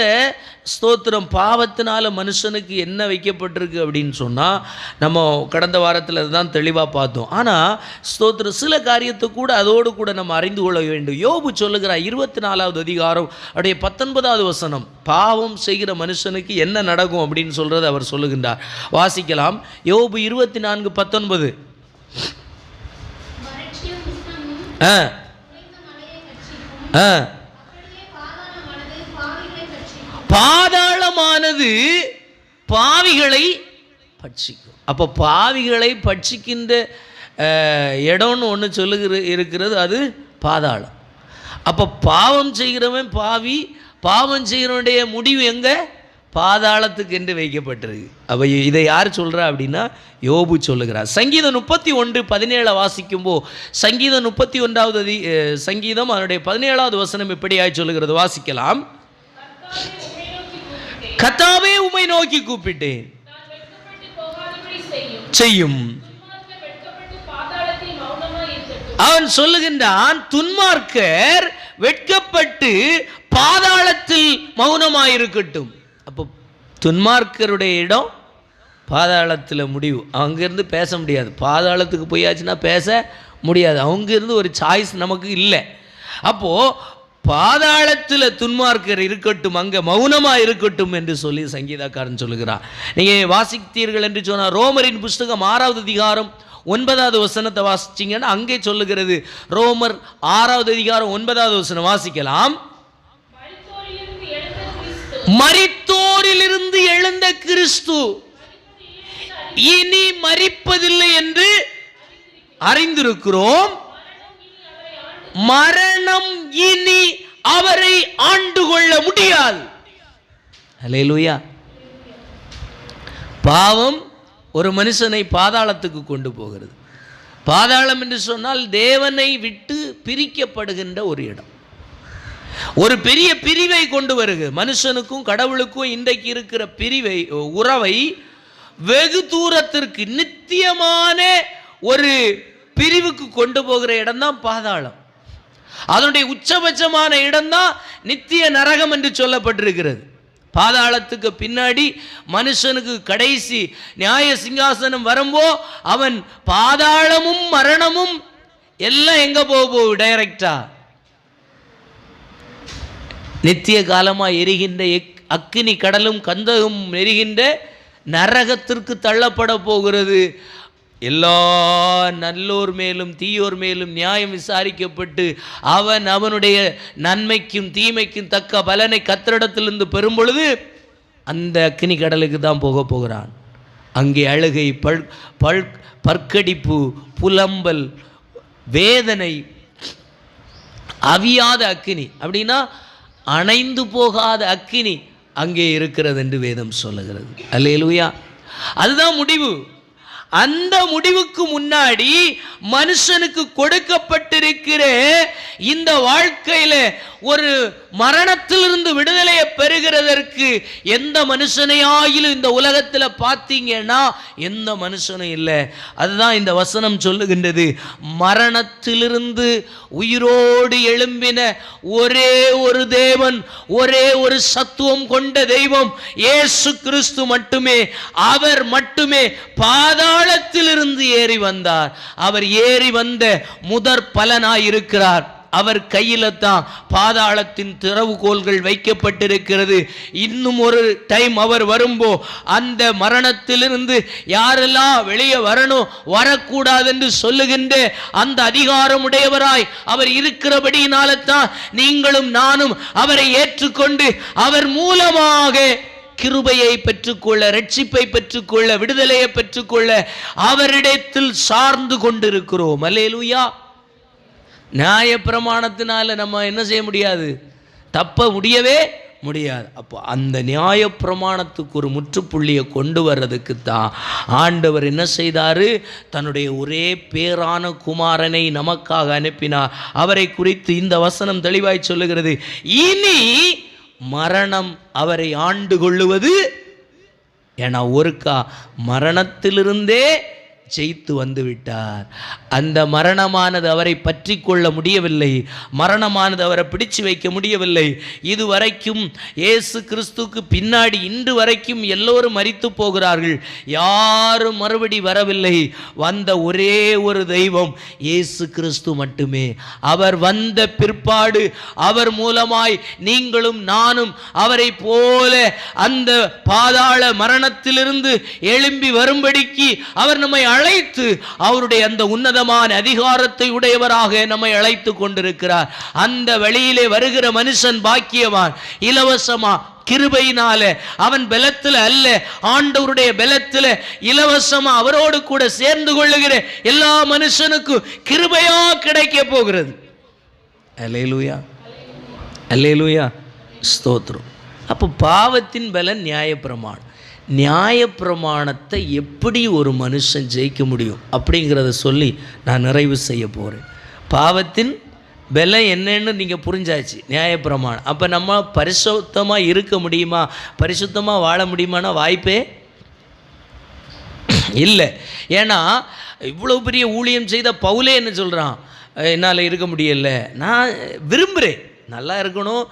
ஸ்தோத்திரம் பாவத்தினால மனுஷனுக்கு என்ன வைக்கப்பட்டிருக்கு அப்படின்னு சொன்னால் நம்ம கடந்த வாரத்தில் அதுதான் தெளிவாக பார்த்தோம். ஆனால் ஸ்தோத்திரம் சில காரியத்தை கூட அதோடு கூட நம்ம அறிந்து கொள்ள வேண்டும். யோபு சொல்லுகிறார் 24வது அதிகாரம் அப்படியே 19வது வசனம், பாவம் செய்கிற மனுஷனுக்கு என்ன நடக்கும் அப்படின்னு சொல்கிறது அவர் சொல்லுகின்றார். வாசிக்கலாம். யோபு 24:19. பாதாளமானது பாவிகளை பட்சிக்கும். அப்போ பாவிகளை பட்சிக்கின்ற இடம்னு ஒன்று இருக்கிறது, அது பாதாளம். அப்போ பாவம் செய்கிறவன் பாவி, பாவம் செய்கிறவனுடைய முடிவு எங்கே? பாதாளத்துக்கு என்று வைக்கப்பட்டிருக்கு. அப்போ இதை யார் சொல்கிறா அப்படின்னா யோபு சொல்லுகிறார். சங்கீதம் 31:17 வாசிக்கும்போது, சங்கீதம் 31வது சங்கீதம் அதனுடைய 17வது வசனம் இப்படியாய் சொல்லுகிறது. வாசிக்கலாம். கர்த்தாவே உம்மை நோக்கி கூப்பிட்டேன், செய்யும். அவன் சொல்லுகின்றான், துன்மார்க்கர் வெட்கப்பட்டு பாதாளத்தில் மௌனமாயிருக்கட்டும். அப்போ துன்மார்க்கருடைய இடம் பாதாளத்தில் முடிவு. அங்கேருந்து பேச முடியாது. பாதாளத்துக்கு போயாச்சுன்னா பேச முடியாது. அங்கேருந்து ஒரு சாய்ஸ் நமக்கு இல்லை. அப்போது பாதாளத்தில் துன்மார்க்கர் இருக்கட்டும், அங்கே மௌனமாக இருக்கட்டும் என்று சொல்லி சங்கீதக்காரன் சொல்லுகிறார். நீங்கள் வாசித்தீர்கள் என்று சொன்னால் ரோமரின் புஸ்தகம் 6வது அதிகாரம் 9வது வசனத்தை வாசிச்சிங்கன்னா அங்கே சொல்லுகிறது. ரோமர் 6வது அதிகாரம் 9வது வசனம் வாசிக்கலாம். மரித்தோரிலிருந்து எழுந்த கிறிஸ்து இனி மரிப்பதில்லை என்று அறிந்திருக்கிறோம். மரணம் இனி அவரை ஆண்டு கொள்ள முடியாது. அல்லேலூயா. பாவம் ஒரு மனுஷனை பாதாளத்துக்கு கொண்டு போகிறது. பாதாளம் என்று சொன்னால் தேவனை விட்டு பிரிக்கப்படுகின்ற ஒரு இடம், ஒரு பெரிய பிரிவை கொண்டு வருகிறது. மனுஷனுக்கும் கடவுளுக்கும் இன்றைக்கு இருக்கிற பிரிவை, உறவை வெகு தூரத்திற்கு நித்தியமான ஒரு பிரிவுக்கு கொண்டு போகிற இடம் தான் பாதாளம். அதனுடைய உச்சபட்சமான இடம்தான் நித்திய நரகம் என்று சொல்லப்பட்டிருக்கிறது. பாதாளத்துக்கு பின்னாடி மனுஷனுக்கு கடைசி நியாய சிங்காசனம் வரும்போ அவன் பாதாளமும் மரணமும் எல்லாம் எங்க போகும்? டைரக்டா நித்திய காலமாக எரிகின்ற அக்கினி கடலும் கந்தகம் எரிகின்ற நரகத்திற்கு தள்ளப்பட போகிறது. எல்லா நல்லோர் மேலும் தீயோர் மேலும் நியாயம் விசாரிக்கப்பட்டு அவன் அவனுடைய நன்மைக்கும் தீமைக்கும் தக்க பலனை கர்த்தரிடத்திலிருந்து பெறும் பொழுது அந்த அக்கினி கடலுக்கு தான் போகிறான். அங்கே அழுகை, பற்கடிப்பு, புலம்பல், வேதனை, அவியாத அக்கினி, அப்படின்னா அணைந்து போகாத அக்கினி அங்கே இருக்கிறது என்று வேதம் சொல்லுகிறது. அல்லேலூயா. அதுதான் முடிவு. அந்த முடிவுக்கு முன்னாடி மனுஷனுக்கு கொடுக்கப்பட்டிருக்கிற இந்த வாழ்க்கையில ஒரு மரணத்திலிருந்து விடுதலையை பெறுகிறதற்கு எந்த மனுஷனையாயிலும் இந்த உலகத்தில் பார்த்தீங்கன்னா எந்த மனுஷனும் இல்லை. அதுதான் இந்த வசனம் சொல்லுகின்றது. மரணத்திலிருந்து உயிரோடு எழும்பின ஒரே ஒரு தேவன், ஒரே ஒரு சத்துவம் கொண்ட தெய்வம் இயேசு கிறிஸ்து மட்டுமே. அவர் மட்டுமே பாதாளத்திலிருந்து ஏறி வந்தார். அவர் ஏறி வந்த முதற் பலனாயிருக்கிறார். அவர் கையில தான் பாதாளத்தின் திறவுகோல்கள் வைக்கப்பட்டிருக்கிறது. இன்னும் ஒரு டைம் அவர் வரும்போ அந்த மரணத்திலிருந்து யாரெல்லாம் வெளியே வரணும், வரக்கூடாது என்று சொல்லுகின்ற அந்த அதிகாரமுடையவராய் அவர் இருக்கிறபடியினால தான் நீங்களும் நானும் அவரை ஏற்றுக்கொண்டு அவர் மூலமாக கிருபையை பெற்றுக்கொள்ள, ரட்சிப்பை பெற்றுக்கொள்ள, விடுதலையை பெற்றுக்கொள்ள அவரிடத்தில் சார்ந்து கொண்டிருக்கிறோம். அல்லேலூயா. நியாய பிரமாணத்தினால நம்ம என்ன செய்ய முடியாது? தப்ப முடியவே முடியாது. அப்போ அந்த நியாய பிரமாணத்துக்கு ஒரு முற்றுப்புள்ளியை கொண்டு வர்றதுக்கு தான் ஆண்டவர் என்ன செய்தாரு? தன்னுடைய ஒரே பேரான குமாரனை நமக்காக அனுப்பினார். அவரை குறித்து இந்த வசனம் தெளிவாய் சொல்லுகிறது. இனி மரணம் அவரை ஆண்டு கொள்ளுவது, ஏன்னா ஒருக்கா மரணத்திலிருந்தே ஜெயித்து வந்து விட்டார். அந்த மரணமானது அவரை பற்றி கொள்ள முடியவில்லை, மரணமானது அவரை பிடிச்சு வைக்க முடியவில்லை. இதுவரைக்கும் இயேசு கிறிஸ்துக்கு பின்னாடி இன்று வரைக்கும் எல்லோரும் மரித்து போகிறார்கள், யாரும் மறுபடி வரவில்லை. வந்த ஒரே ஒரு தெய்வம் இயேசு கிறிஸ்து மட்டுமே. அவர் வந்த பிற்பாடு அவர் மூலமாய் நீங்களும் நானும் அவரை போல அந்த பாதாள மரணத்திலிருந்து எழும்பி வரும்படிக்கு அவர் நம்மை அழைத்து அவருடைய அந்த உன்னதமான அதிகாரத்தை உடையவராக நம்மை அழைத்து கொண்டிருக்கிறார். அந்த வழியிலே வருகிற மனுஷன் பாக்கியவான். இலவசமா கிருபையினால, அவன் பலத்தில் அல்ல, ஆண்டவருடைய பலத்தில் இலவசமா அவரோடு கூட சேர்ந்து கொள்ளுகிற எல்லா மனுஷனுக்கும் கிருபையா கிடைக்க போகிறது. அல்லேலூயா, அல்லேலூயா, ஸ்தோத்திரம். அப்போ பாவத்தின் பலன் நியாயப்பிரமாணம். நியாயப்பிரமாணத்தை எப்படி ஒரு மனுஷன் ஜெயிக்க முடியும் அப்படிங்கிறத சொல்லி நான் நிறைவு செய்ய போகிறேன். பாவத்தின் பலம் என்னன்னு நீங்கள் புரிஞ்சாச்சு, நியாயப்பிரமாணம். அப்போ நம்ம பரிசுத்தமாக இருக்க முடியுமா, பரிசுத்தமாக வாழ முடியுமானா வாய்ப்பே இல்லை. ஏன்னா இவ்வளோ பெரிய ஊழியம் செய்த பவுலே என்ன சொல்கிறான்? என்னால் இருக்க முடியலை, நான் விரும்புகிறேன், நல்லா இருக்கணும்,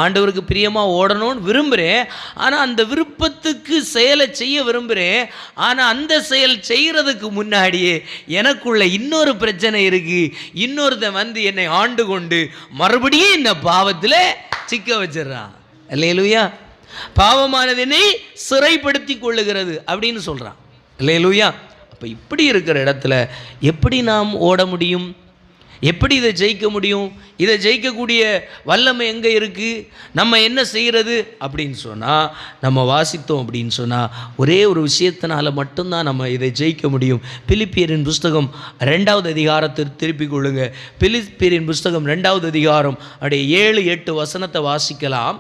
ஆண்டவருக்கு பிரியமாக ஓடணும்னு விரும்புகிறேன். ஆனால் அந்த விருப்பத்துக்கு செயலை செய்ய விரும்புகிறேன். ஆனால் அந்த செயல் செய்கிறதுக்கு முன்னாடியே எனக்குள்ள இன்னொரு பிரச்சனை இருக்குது. இன்னொருத்தன் வந்து என்னை ஆண்டு கொண்டு மறுபடியும் இந்த பாவத்தில் சிக்க வச்சிடறான். அல்லேலூயா. பாவமானது என்னை சிறைப்படுத்தி கொள்ளுகிறது அப்படின்னு சொல்கிறான். அல்லேலூயா. அப்போ இப்படி இருக்கிற இடத்துல எப்படி நாம் ஓட முடியும்? எப்படி இதை ஜெயிக்க முடியும்? இதை ஜெயிக்கக்கூடிய வல்லமை எங்கே இருக்குது? நம்ம என்ன செய்கிறது அப்படின்னு சொன்னால், நம்ம வாசித்தோம் அப்படின்னு சொன்னால் ஒரே ஒரு விஷயத்தினால மட்டும்தான் நம்ம இதை ஜெயிக்க முடியும். பிலிப்பியரின் புஸ்தகம் 2வது அதிகாரத்தில் திருப்பிக் கொள்ளுங்க. பிலிப்பியரின் புஸ்தகம் 2வது அதிகாரம் அப்படியே 7-8 வசனத்தை வாசிக்கலாம்.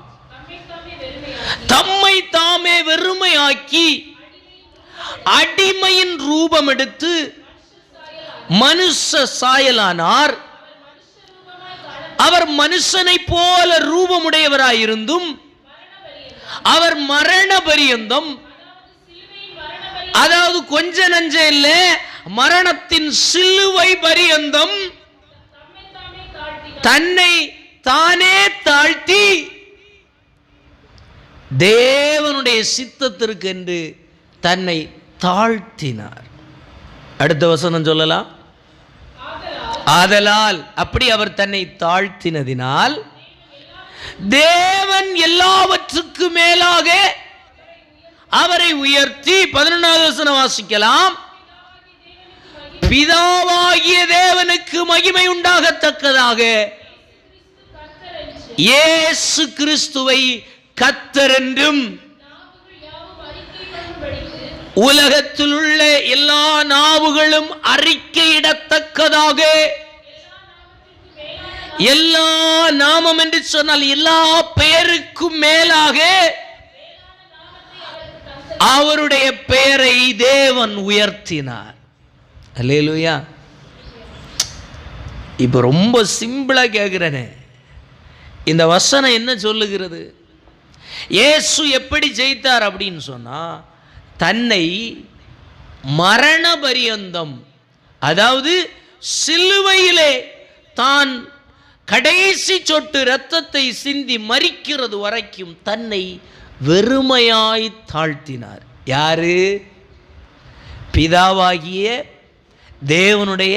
தம்மை தாமே வெறுமையாக்கி அடிமையின் ரூபம் எடுத்து மனுஷ சாயலானார். அவர் மனுஷனை போல ரூபமுடையவராயிருந்தும் அவர் மரண பரியந்தம், அதாவது கொஞ்ச நஞ்ச இல்ல, மரணத்தின் சிலுவை பரியந்தம் தன்னை தானே தாழ்த்தி தேவனுடைய சித்தத்திற்கு என்று தன்னை தாழ்த்தினார். அடுத்த வசனம் சொல்லலாம். ஆதலால், அப்படி அவர் தன்னை தாழ்த்தினதினால் தேவன் எல்லாவற்றுக்கு மேலாக அவரை உயர்த்தி, 11வது வசனம் வாசிக்கலாம், பிதாவாகிய தேவனுக்கு மகிமை உண்டாகத்தக்கதாக இயேசு கிறிஸ்துவை கர்த்தர் என்றும் உலகத்தில் உள்ள எல்லா நாவுகளும் அறிக்கையிடத்தக்கதாக, எல்லா நாமம் என்று சொன்னால் எல்லா பெயருக்கும் மேலாக அவருடைய பெயரை தேவன் உயர்த்தினார். அல்லேலூயா. இப்ப ரொம்ப சிம்பிளா கேட்கிறேனே, இந்த வசனம் என்ன சொல்லுகிறது? இயேசு எப்படி ஜெயித்தார் அப்படின்னு சொன்னா, தன்னை மரண பரியந்தம், அதாவது சிலுவையிலே தான் கடைசி சொட்டு இரத்தத்தை சிந்தி மரிக்கிறது வரைக்கும் தன்னை வெறுமையாய் தாழ்த்தினார். யாரு? பிதாவாகிய தேவனுடைய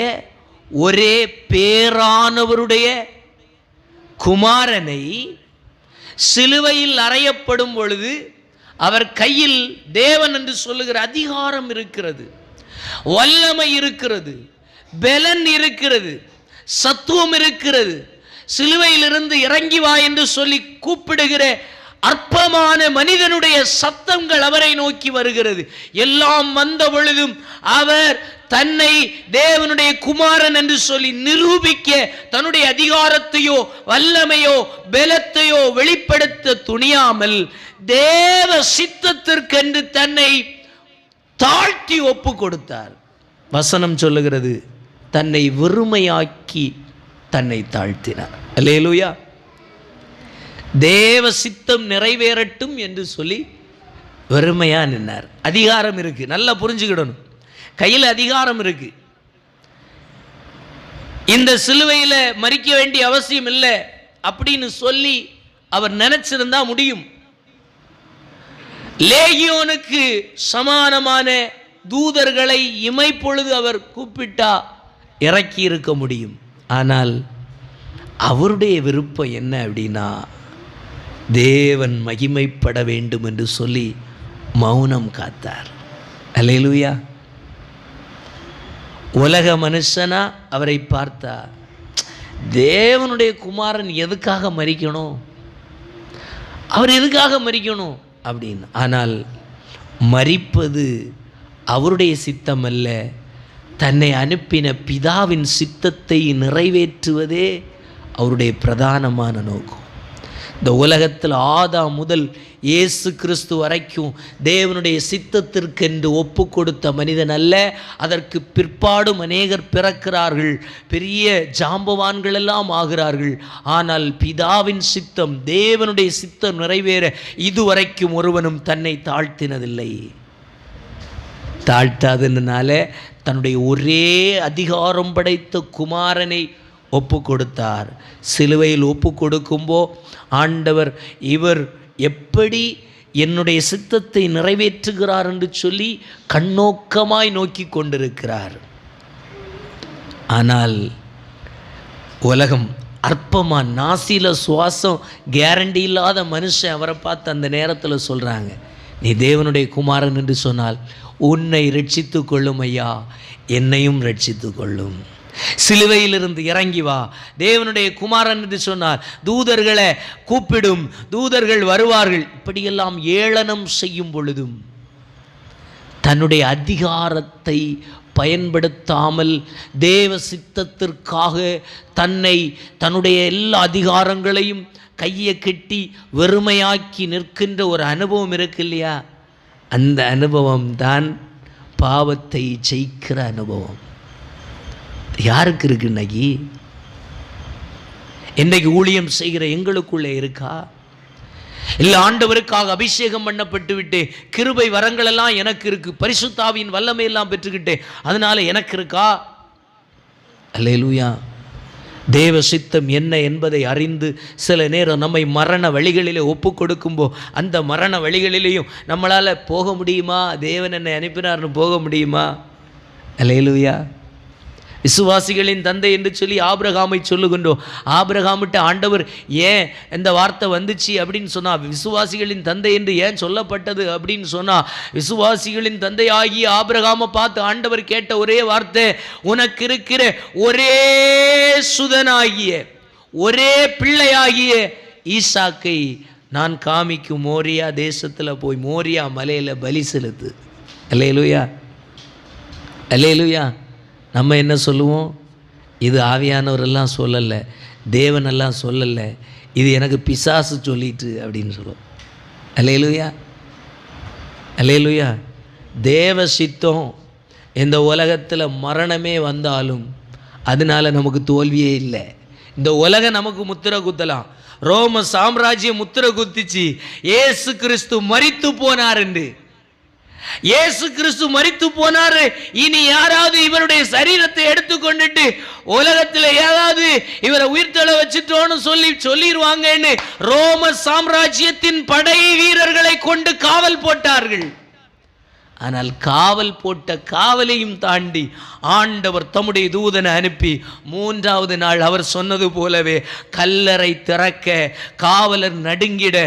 ஒரே பேரானவருடைய குமாரனை சிலுவையில் அறையப்படும் பொழுது அவர் கையில் தேவன் என்று சொல்லுகிற அதிகாரம் இருக்கிறது, வல்லமை இருக்கிறது, பலன் இருக்கிறது, சத்துவம் இருக்கிறது. சிலுவையிலிருந்து இறங்கி வா என்று சொல்லி கூப்பிடுகிற அற்பமான மனிதனுடைய சத்தங்கள் அவரை நோக்கி வருகிறது. எல்லாம் வந்த பொழுதும் அவர் தன்னை தேவனுடைய குமாரன் என்று சொல்லி நிரூபிக்க தன்னுடைய அதிகாரத்தையோ வல்லமையோ பலத்தையோ வெளிப்படுத்த துணியாமல் தேவ சித்தத்திற்கென்று தன்னை தாழ்த்தி ஒப்பு கொடுத்தார். வசனம் சொல்லுகிறது, தன்னை வெறுமையாக்கி தன்னை தாழ்த்தினார். அல்லேலூயா. தேவ சித்தம் நிறைவேறட்டும் என்று சொல்லி வெறுமையா நின்னார். அதிகாரம் இருக்கு, நல்லா புரிஞ்சுக்கிடணும். கையில் அதிகாரம் இருக்கு. இந்த சிலுவையில் மரிக்க வேண்டிய அவசியம் இல்லை அப்படின்னு சொல்லி அவர் நினைச்சிருந்தா முடியும். லேகியோனுக்கு சமானமான தூதர்களை இமைப்பொழுது அவர் கூப்பிட்டா இறக்கி இருக்க முடியும். ஆனால் அவருடைய விருப்பம் என்ன அப்படின்னா, தேவன் மகிமைப்பட வேண்டும் என்று சொல்லி மௌனம் காத்தார். அல்லேலூயா. உலக மனுஷனா அவரை பார்த்தா, தேவனுடைய குமாரன் எதுக்காக மரிக்கணும், அவர் எதுக்காக மரிக்கணும் அப்படின்னு. ஆனால் மரிப்பது அவருடைய சித்தம் அல்ல, தன்னை அனுப்பின பிதாவின் சித்தத்தை நிறைவேற்றுவதே அவருடைய பிரதானமான நோக்கம். இந்த உலகத்தில் ஆதாம் முதல் இயேசு கிறிஸ்து வரைக்கும் தேவனுடைய சித்தத்திற்கென்று ஒப்பு கொடுத்த மனிதன் அல்ல. அதற்கு பிற்பாடும் அநேகர் பிறக்கிறார்கள், பெரிய ஜாம்பவான்கள் எல்லாம் ஆகிறார்கள். ஆனால் பிதாவின் சித்தம், தேவனுடைய சித்தம் நிறைவேற இதுவரைக்கும் ஒருவனும் தன்னை தாழ்த்தினதில்லை. தாழ்த்தாதனால தன்னுடைய ஒரே அதிகாரம் படைத்த குமாரனை ஒப்பு கொடுத்தார். சிலுவையில் ஒப்பு கொடுக்கும்போ ஆண்டவர் இவர் எப்படி என்னுடைய சித்தத்தை நிறைவேற்றுகிறார் என்று சொல்லி கண்ணோக்கமாய் நோக்கி கொண்டிருக்கிறார். ஆனால் உலகம் அற்பமா, நாசில சுவாசம் கேரண்டி இல்லாத மனுஷன் அவரை பார்த்து அந்த நேரத்தில் சொல்கிறாங்க, நீ தேவனுடைய குமாரன் என்று சொன்னால் உன்னை ரட்சித்து கொள்ளும் ஐயா, என்னையும் ரட்சித்து கொள்ளும். சிலுவையிலிருந்து இறங்கி வா, தேவனுடைய குமாரன் என்று சொன்னார், தூதர்களை கூப்பிடும், தூதர்கள் வருவார்கள். இப்படியெல்லாம் ஏளனம் செய்யும் பொழுதும் தன்னுடைய அதிகாரத்தை பயன்படுத்தாமல் தேவ சித்தத்திற்காக தன்னுடைய எல்லா அதிகாரங்களையும் கையை கட்டி வெறுமையாக்கி நிற்கின்ற ஒரு அனுபவம் இருக்கு இல்லையா? அந்த அனுபவம் தான் பாவத்தை ஜெயிக்கிற அனுபவம். யாருக்கு இருக்கு? இன்னைக்கு ஊழியம் செய்கிற எங்களுக்குள்ளே இருக்கா? இல்லை ஆண்டவருக்காக அபிஷேகம் பண்ணப்பட்டு விட்டு கிருபை வரங்கள் எல்லாம் எனக்கு இருக்கு, பரிசுத்தாவியின் வல்லமை எல்லாம் பெற்றுக்கிட்டேன், அதனால எனக்கு இருக்கா? அல்லேலூயா. தேவ சித்தம் என்ன என்பதை அறிந்து சில நேரம் நம்மை மரண வழிகளிலே ஒப்பு கொடுக்கும்போ அந்த மரண வழிகளிலேயும் நம்மளால் போக முடியுமா? தேவன் என்னை அனுப்பினார்னு போக முடியுமா? அல்லேலூயா. விசுவாசிகளின் தந்தை என்று சொல்லி ஆபிரகாமை சொல்லுகின்றோம். ஆபிரகாமிட்ட ஆண்டவர் ஏன் இந்த வார்த்தை வந்துச்சு அப்படின்னு சொன்னால், விசுவாசிகளின் தந்தை என்று ஏன் சொல்லப்பட்டது அப்படின்னு சொன்னால், விசுவாசிகளின் தந்தை ஆகிய ஆபிரகாமை பார்த்து ஆண்டவர் கேட்ட ஒரே வார்த்தை, உனக்கு இருக்கிற ஒரே சுதனாகிய ஒரே பிள்ளையாகிய ஈசாக்கை நான் காமிக்கும் மோரியா தேசத்தில் போய் மோரியா மலையில் பலி செலுத்து. அல்லேலூயா, அல்லேலூயா. நம்ம என்ன சொல்லுவோம்? இது ஆவியானவரெல்லாம் சொல்லலை, தேவனெல்லாம் சொல்லலை, இது எனக்கு பிசாசு சொல்லிட்டு அப்படின்னு சொல்லுவோம். அல்லேலூயா, அல்லேலூயா. தேவ சித்தம் இந்த உலகத்தில் மரணமே வந்தாலும் அதனால நமக்கு தோல்வியே இல்லை. இந்த உலகம் நமக்கு முத்திரை குத்தலாம், ரோம சாம்ராஜ்யம் முத்திரை குத்திச்சு, இயேசு கிறிஸ்து மரித்து போனார் என்று. இயேசு கிறிஸ்து மரித்து போனாரு, இனி யாராவது இவருடைய சரீரத்தை எடுத்துக்கொண்டுட்டு உலகத்தில் ஏதாவது இவரை உயிர்த்தெழ வச்சுட்டோன்னு சொல்லிடுவாங்கன்னு ரோம சாம்ராஜ்யத்தின் படை வீரர்களை கொண்டு காவல் போட்டார்கள். ஆனால் காவல் போட்ட காவலையும் தாண்டி ஆண்டவர் தம்முடைய தூதனை அனுப்பி 3வது நாள் அவர் சொன்னது போலவே கல்லறை திறக்க காவலர் நடுங்கிட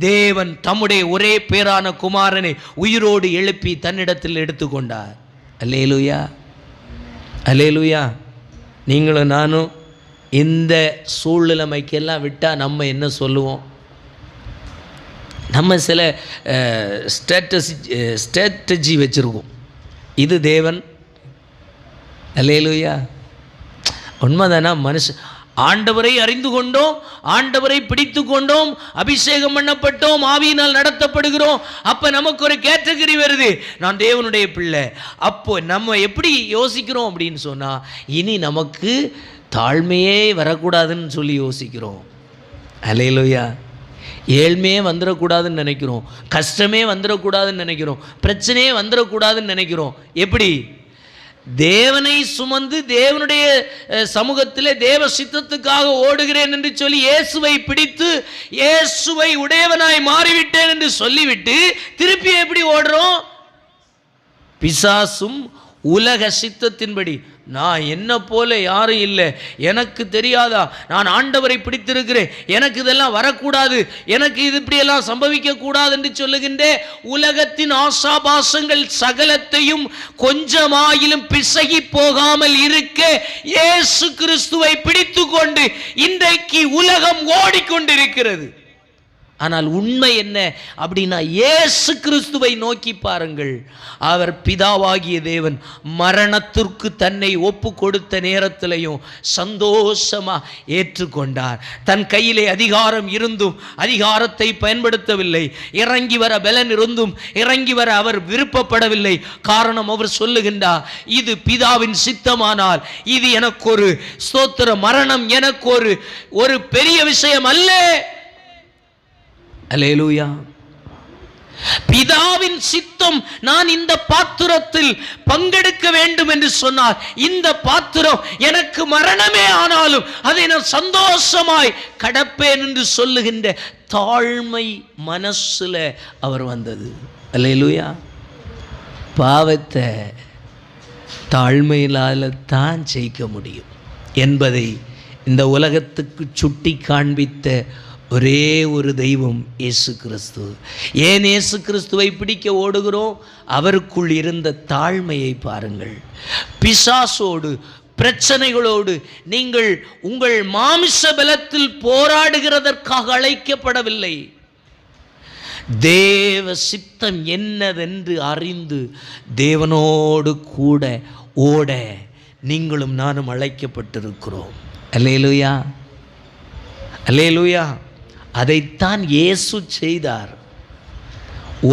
தேவன் தம்முடைய ஒரே பேரான குமாரனை உயிரோடு எழுப்பி தன்னிடத்தில் எடுத்துக்கொண்டார். அல்லேலூயா, அல்லேலூயா. நீங்களும் நானும் இந்த சூழ்நிலைமைக்கெல்லாம் விட்டால் நம்ம என்ன சொல்லுவோம்? நம்ம சில ஸ்ட்ராட்டஜி வச்சுருக்கோம். இது தேவன். அல்லேலூயா. உண்மைதானா? ஆண்டவரை அறிந்து கொண்டோம், ஆண்டவரை பிடித்து கொண்டோம், அபிஷேகம் பண்ணப்பட்டோம், ஆவியினால் நடத்தப்படுகிறோம். அப்போ நமக்கு ஒரு கேட்டகரி வருது, நான் தேவனுடைய பிள்ளை. அப்போ நம்ம எப்படி யோசிக்கிறோம் அப்படின்னு சொன்னால், இனி நமக்கு தாழ்மையே வரக்கூடாதுன்னு சொல்லி யோசிக்கிறோம். அல்லேலூயா. ஏழ்மையே வந்துடக்கூடாதுன்னு நினைக்கிறோம், கஷ்டமே வந்துடக்கூடாதுன்னு நினைக்கிறோம், பிரச்சனையே வந்துடக்கூடாதுன்னு நினைக்கிறோம். எப்படி? தேவனை சுமந்து தேவனுடைய சமூகத்திலே தேவ சித்தத்துக்காக ஓடுகிறேன் என்று சொல்லி இயேசுவை பிடித்து இயேசுவை உடையவனாய் மாறிவிட்டேன் என்று சொல்லிவிட்டு திருப்பி எப்படி ஓடுறோம்? பிசாசும் உலக சித்தத்தின்படி, நான் என்ன போல யாரும் இல்லை, எனக்கு தெரியாதா, நான் ஆண்டவரை பிடித்திருக்கிறேன், எனக்கு இதெல்லாம் வரக்கூடாது, எனக்கு இது இப்படியெல்லாம் சம்பவிக்க கூடாது என்று சொல்லுகின்ற உலகத்தின் ஆசாபாசங்கள் சகலத்தையும் கொஞ்சமாயிலும் பிசகி போகாமல் இருக்க இயேசு கிறிஸ்துவை பிடித்து கொண்டு இன்றைக்கு உலகம் ஓடிக்கொண்டிருக்கிறது. ஆனால் உண்மை என்ன அப்படின்னா, இயேசு கிறிஸ்துவை நோக்கி பாருங்கள். அவர் பிதாவாகிய தேவன் மரணத்திற்கு தன்னை ஒப்பு கொடுத்த நேரத்திலையும் சந்தோஷமா ஏற்றுக்கொண்டார். தன் கையிலே அதிகாரம் இருந்தும் அதிகாரத்தை பயன்படுத்தவில்லை. இறங்கி வர பலன் இருந்தும் இறங்கி வர அவர் விருப்பப்படவில்லை. காரணம், அவர் சொல்லுகின்றார், இது பிதாவின் சித்தமானால் இது எனக்கு ஒரு ஸ்தோத்திர மரணம் எனக்கு ஒரு பெரிய விஷயம் அல்ல. அல்லேலூயா. பிதாவின் சித்தம் நான் இந்த பாத்திரத்தில் பங்கெடுக்க வேண்டும் என்று சொன்னார். இந்த பாத்திரம் எனக்கு மரணமே ஆனாலும் அதை நான் சந்தோஷமாய் கடப்பேன் என்று சொல்லுகின்ற தாழ்மை மனசுல அவர் வந்தது. அல்லேலூயா. பாவத்தை தாழ்மையிலால தான் ஜெயிக்க முடியும் என்பதை இந்த உலகத்துக்கு சுட்டி காண்பித்த ஒரே ஒரு தெய்வம் இயேசு கிறிஸ்து. ஏன் இயேசு கிறிஸ்துவை பிடிக்க ஓடுகிறோம்? அவருக்குள் இருந்த தாழ்மையை பாருங்கள். பிசாசோடு பிரச்சனைகளோடு நீங்கள் உங்கள் மாமிச பலத்தில் போராடுகிறதற்காக அழைக்கப்படவில்லை. தேவ சித்தம் என்னதென்று அறிந்து தேவனோடு கூட ஓட நீங்களும் நானும் அழைக்கப்பட்டிருக்கிறோம். அல்லேலூயா, அல்லேலூயா. அதைத்தான் இயேசு செய்தார்.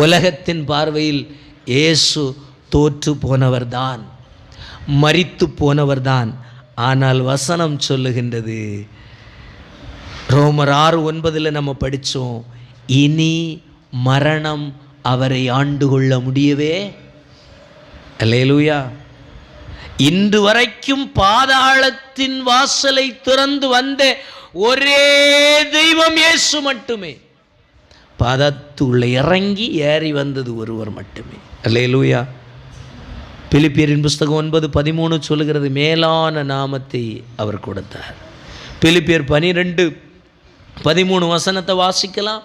உலகத்தின் பார்வையில் இயேசு தோற்று போனவர்தான், மரித்து போனவர்தான். ஆனால் வசனம் சொல்லுகின்றது, ரோமர் 6:9 நம்ம படித்தோம், இனி மரணம் அவரை ஆண்டு கொள்ள முடியவே. அல்லேலூயா. இன்று வரைக்கும் பாதாளத்தின் வாசலை திறந்து வந்த ஒரே தெய்வம் இயேசு மட்டுமே. பாதத்துள்ள இறங்கி ஏறி வந்தது ஒருவர் மட்டுமே. அல்லேலூயா. பிலிப்பியரின் புஸ்தகம் 9:13 சொல்லுகிறது, மேலான நாமத்தை அவர் கொடுத்தார். பிலிப்பியர் 12:13 வசனத்தை வாசிக்கலாம்,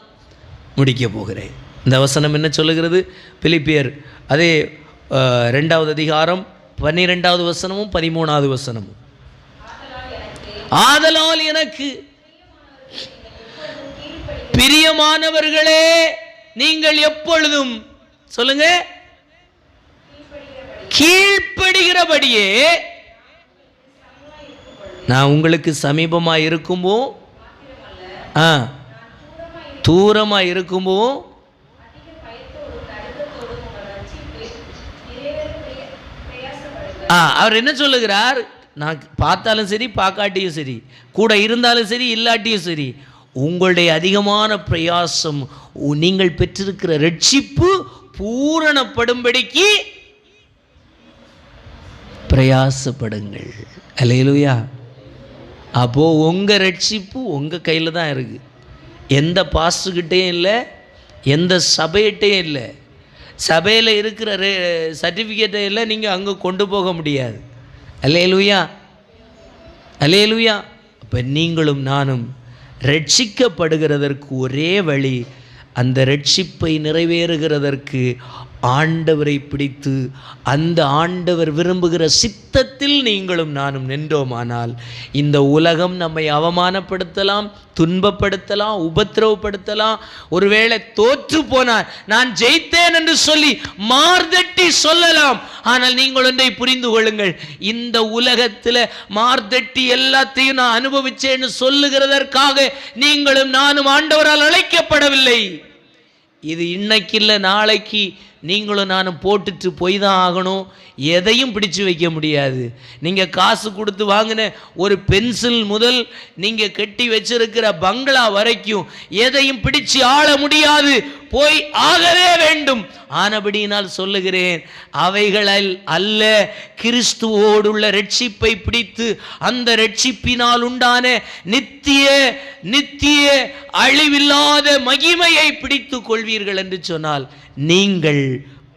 முடிக்க போகிறேன். இந்த வசனம் என்ன சொல்லுகிறது? பிலிப்பியர் அதே 2வது அதிகாரம் 12வது வசனமும் 13வது வசனமும். ஆதலால் எனக்கு பிரியமானவர்களே, நீங்கள் எப்பொழுதும் சொல்லுங்க, கீழ்ப்படுகிறபடியே. நான் உங்களுக்கு சமீபமாக இருக்கும்போ, தூரமாக இருக்கும்போ, அவர் என்ன சொல்லுகிறார்? நான் பார்த்தாலும் சரி, பார்க்காட்டியும் சரி, கூட இருந்தாலும் சரி, இல்லாட்டியும் சரி, உங்களுடைய அதிகமான பிரயாசம், நீங்கள் பெற்றிருக்கிற ரட்சிப்பு பூரணப்படும்படிக்கு பிரயாசப்படுங்கள். அல்லேலூயா. அப்போ உங்க ரட்சிப்பு உங்க கையில் தான் இருக்கு. எந்த பாஸ்டர்கிட்டையும் இல்லை, எந்த சபையிட்டையும் இல்லை. சபையில் இருக்கிற சர்டிஃபிகேட்டை எல்லாம் நீங்கள் அங்கே கொண்டு போக முடியாது. அல்லேலூயா, அல்லேலூயா. அப்போ நீங்களும் நானும் ரட்சிக்கப்படுகிறதற்கு ஒரே வழி, அந்த ரட்சிப்பை நிறைவேறுகிறதற்கு ஆண்டவரை பிடித்து அந்த ஆண்டவர் விரும்புகிற சித்தத்தில் நீங்களும் நானும் நின்றோமானால், இந்த உலகம் நம்மை அவமானப்படுத்தலாம், துன்பப்படுத்தலாம், உபத்திரவப்படுத்தலாம். ஒருவேளை தோற்று போனால் நான் ஜெயித்தேன் என்று சொல்லி மார்தட்டி சொல்லலாம். ஆனால் நீங்கள் ஒன்றை புரிந்து கொள்ளுங்கள், இந்த உலகத்தில் மார்தட்டி எல்லாத்தையும் நான் அனுபவிச்சேன்னு சொல்லுகிறதற்காக நீங்களும் நானும் ஆண்டவரால் அழைக்கப்படவில்லை. இது இன்னைக்கு இல்லை, நாளைக்கு நீங்களும் நானும் போட்டுட்டு போய் தான் ஆகணும். எதையும் பிடிச்சு வைக்க முடியாது. நீங்கள் காசு கொடுத்து வாங்கின ஒரு பென்சில் முதல் நீங்கள் கட்டி வச்சிருக்கிற பங்களா வரைக்கும் எதையும் பிடிச்சு ஆள முடியாது, போய் ஆகவே வேண்டும். ஆனபடியினால் சொல்லுகிறேன், அவைகளில் அல்ல, கிறிஸ்துவோடுள்ள ரட்சிப்பை பிடித்து அந்த ரட்சிப்பினால் உண்டான நித்திய நித்திய அழிவில்லாத மகிமையை பிடித்து கொள்வீர்கள் என்று சொன்னால், நீங்கள்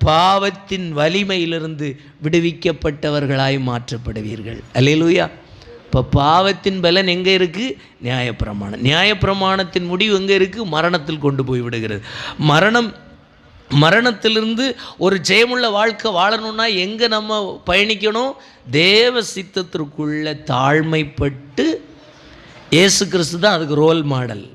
பாவத்தின் வலிமையிலிருந்து விடுவிக்கப்பட்டவர்களாய் மாற்றப்படுவீர்கள். அல்லேலூயா. இப்போ பாவத்தின் பலன் எங்கே இருக்குது? நியாயப்பிரமாணம். நியாயப்பிரமாணத்தின் முடிவு எங்கே இருக்குது? மரணத்தில் கொண்டு போய் விடுகிறது. மரணத்திலிருந்து ஒரு ஜெயமுள்ள வாழ்க்கை வாழணும்னா எங்கே நம்ம பயணிக்கணும்? தேவ சித்தத்திற்குள்ள தாழ்மைப்பட்டு. இயேசு கிறிஸ்து தான் அதுக்கு ரோல் மாடல்.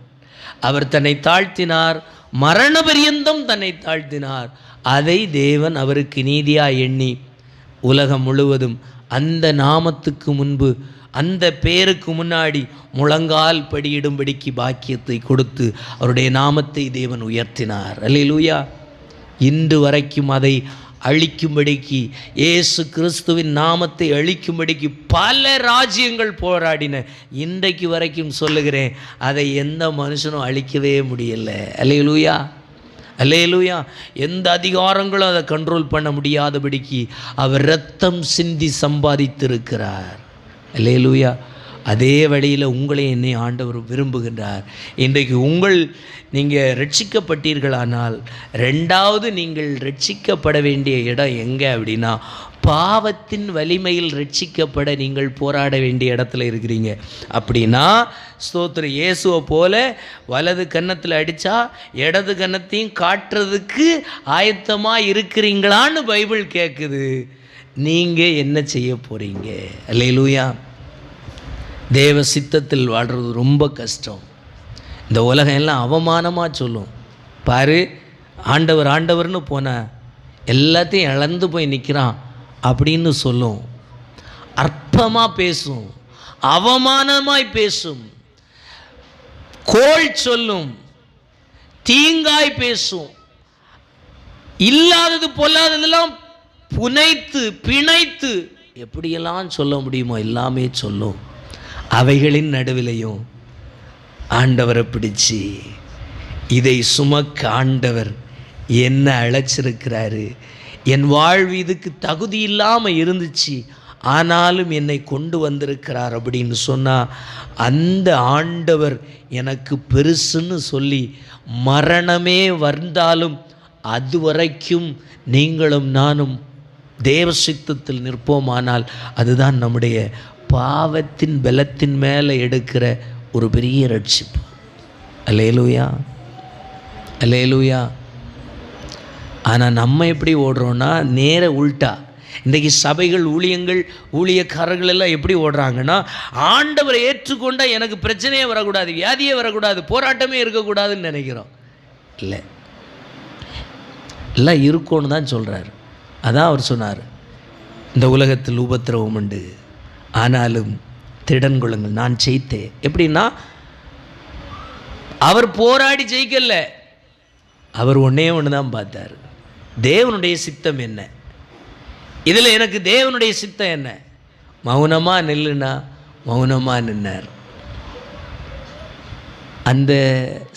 அவர் தன்னை தாழ்த்தினார், மரண பரியந்தம் தன்னை தாழ்த்தினார். அதை தேவன் அவருக்கு நீதியாக எண்ணி உலகம் முழுவதும் அந்த நாமத்துக்கு முன்பு, அந்த பேருக்கு முன்னாடி முழங்கால் படியிடும்படிக்கு பாக்கியத்தை கொடுத்து அவருடைய நாமத்தை தேவன் உயர்த்தினார். அல்லேலூயா. இன்று வரைக்கும் அதை அழிக்கும்படிக்கு, இயேசு கிறிஸ்துவின் நாமத்தை அழிக்கும்படிக்கு பல ராஜ்யங்கள் போராடின. இன்றைக்கு வரைக்கும் சொல்லுகிறேன், அதை எந்த மனுஷனும் அழிக்கவே முடியல. அல்லேலூயா, அல்லேலூயா. எந்த அதிகாரங்களும் அதை கண்ட்ரோல் பண்ண முடியாதபடிக்கு அவர் இரத்தம் சிந்தி சம்பாதித்திருக்கிறார். அல்லேலூயா. அதே வழியில் உங்களை என்னை ஆண்டவர் விரும்புகின்றார். இன்றைக்கு நீங்கள் ரட்சிக்கப்பட்டீர்களானால், ரெண்டாவது நீங்கள் ரட்சிக்கப்பட வேண்டிய இடம் எங்கே அப்படின்னா, பாவத்தின் வலிமையில் ரட்சிக்கப்பட நீங்கள் போராட வேண்டிய இடத்துல இருக்கிறீங்க. அப்படின்னா ஸ்தோத்திரம், இயேசுவை போல வலது கன்னத்தில் அடித்தா இடது கன்னத்தையும் காட்டுறதுக்கு ஆயத்தமாக இருக்கிறீங்களான்னு பைபிள் கேட்குது. நீங்கள் என்ன செய்ய போகிறீங்க? அல்லேலூயா. தேவ சித்தத்தில் வாழ்கிறது ரொம்ப கஷ்டம். இந்த உலகம் எல்லாம் அவமானமாக சொல்லும். பாரு, ஆண்டவர் ஆண்டவர்னு போன எல்லாத்தையும் இழந்து போய் நிற்கிறான் அப்படின்னு சொல்லும். அற்பமாக பேசும், அவமானமாய் பேசும், கோள் சொல்லும், தீங்காய் பேசும், இல்லாதது பொல்லாததெல்லாம் புனைத்து பிணைத்து எப்படியெல்லாம் சொல்ல முடியுமோ எல்லாமே சொல்லும். அவைகளின் நடுவிலையும் ஆண்டவரை பிடிச்சி இதை சுமக்க ஆண்டவர் என்ன அழைச்சிருக்கிறாரு, என் வாழ்வு இதுக்கு தகுதி இல்லாமல் இருந்துச்சு, ஆனாலும் என்னை கொண்டு வந்திருக்கிறார் அப்படின்னு சொன்னால் அந்த ஆண்டவர் எனக்கு பெருசுன்னு சொல்லி மரணமே வந்தாலும் அது வரைக்கும் நீங்களும் நானும் தேவ சித்தத்தில் நிற்போமானால் அதுதான் நம்முடைய பாவத்தின் பலத்தின் மேலே எடுக்கிற ஒரு பெரிய ரட்சிப்பு. அல்லேலூயா, அல்லேலூயா. ஆனால் நம்ம எப்படி ஓடுறோன்னா நேர உள்டா. இன்றைக்கி சபைகள், ஊழியங்கள், ஊழியக்காரர்கள் எல்லாம் எப்படி ஓடுறாங்கன்னா, ஆண்டவரை ஏற்றுக்கொண்டால் எனக்கு பிரச்சனையே வரக்கூடாது, வியாதியே வரக்கூடாது, போராட்டமே இருக்கக்கூடாதுன்னு நினைக்கிறோம். இல்லை, எல்லாம் இருக்கும்னு தான் சொல்கிறார். அதான் அவர் சொன்னார், இந்த உலகத்தில் உபத்திரவம் உண்டு, ஆனாலும் திடன் கொள்ளுங்கள், நான் ஜெயித்தேன். எப்படின்னா அவர் போராடி ஜெயிக்கல, அவர் ஒன்றே ஒன்று தான் பார்த்தார், தேவனுடைய சித்தம் என்ன, இதில் எனக்கு தேவனுடைய சித்தம் என்ன. மௌனமாக நில்லுனா மௌனமாக நின்னார். அந்த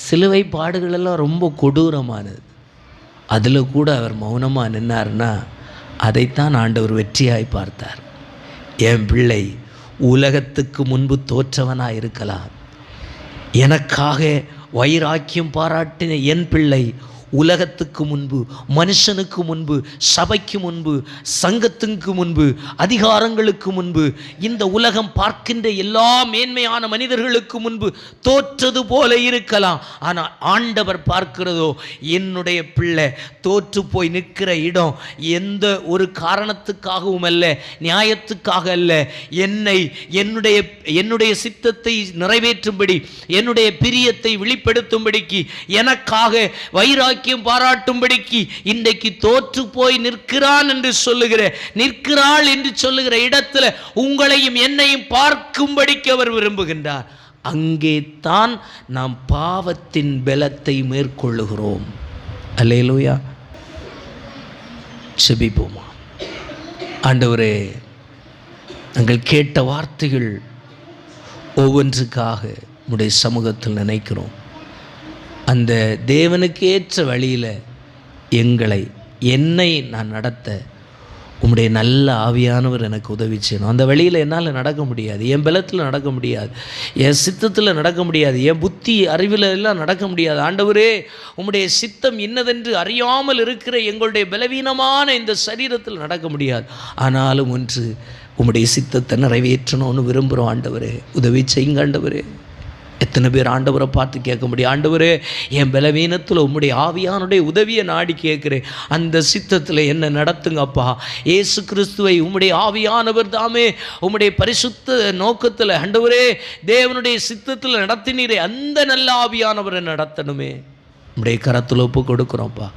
சிலுவை பாடுகளெல்லாம் ரொம்ப கொடூரமானது, அதில் கூட அவர் மௌனமாக நின்னார்னா அதைத்தான் ஆண்டவர் வெற்றியாய் பார்த்தார். என் பிள்ளை உலகத்துக்கு முன்பு தோற்றவனாக இருக்கலாம், எனக்காக வைராக்கியம் பாராட்டின என் பிள்ளை உலகத்துக்கு முன்பு, மனுஷனுக்கு முன்பு, சபைக்கு முன்பு, சங்கத்துக்கு முன்பு, அதிகாரங்களுக்கு முன்பு, இந்த உலகம் பார்க்கின்ற எல்லா மேன்மையான மனிதர்களுக்கு முன்பு தோற்றது போல இருக்கலாம். ஆனால் ஆண்டவர் பார்க்கிறதோ, என்னுடைய பிள்ளை தோற்று போய் நிற்கிற இடம் எந்த ஒரு காரணத்துக்காகவும் அல்ல, நியாயத்துக்காக அல்ல, என்னுடைய சித்தத்தை நிறைவேற்றும்படி, என்னுடைய பிரியத்தை வெளிப்படுத்தும்படிக்கு, எனக்காக வைராக்கியம் பாராட்டும்படிக்கு இன்றைக்கு தோற்று போய் நிற்கிறான் என்று சொல்லுகிற, நிற்கிறாள் என்று சொல்லுகிற இடத்துல உங்களையும் என்னையும் பார்க்கும்படிக்கு அவர் விரும்புகின்றார். அங்கே தான் நாம் பாவத்தின் பலத்தை மேற்கொள்ளுகிறோம். அல்லேலூயா. செபிப்போமா. ஆண்டவரே, நாங்கள் கேட்ட வார்த்தைகள் ஒவ்வொன்றுக்காக உம்முடைய சமூகத்தில் நினைக்கிறோம். அந்த தேவனுக்கு ஏற்ற வழியில் என்னை நான் நடத்த உம்முடைய நல்ல ஆவியானவர் எனக்கு உதவி செய்யணும். அந்த வழியில் என்னால் நடக்க முடியாது, என் பலத்தில் நடக்க முடியாது, என் சித்தத்தில் நடக்க முடியாது, என் புத்தி அறிவில் எல்லாம் நடக்க முடியாது. ஆண்டவரே, உம்முடைய சித்தம் இன்னதென்று அறியாமல் இருக்கிற எங்களுடைய பலவீனமான இந்த சரீரத்தில் நடக்க முடியாது. ஆனாலும் ஒன்று, உம்முடைய சித்தத்தை நிறைவேற்றணும்னு விரும்புகிறோம். ஆண்டவரே, உதவி செய்யுங்க. ஆண்டவரே, எத்தனை பேர் ஆண்டவரை பார்த்து கேட்க முடியும், ஆண்டவரே என் பலவீனத்தில் உம்முடைய ஆவியானுடைய உதவியை நாடி கேட்குறேன், அந்த சித்தத்தில் என்ன நடத்துங்கப்பா. இயேசு கிறிஸ்துவை உம்முடைய ஆவியானவர் தாமே உம்முடைய பரிசுத்த நோக்கத்தில், ஆண்டவரே தேவனுடைய சித்தத்தில் நடத்தினீரே, அந்த நல்ல ஆவியானவரை நடத்தணுமே. உம்முடைய கரத்தில் ஒப்பு கொடுக்குறோம்ப்பா.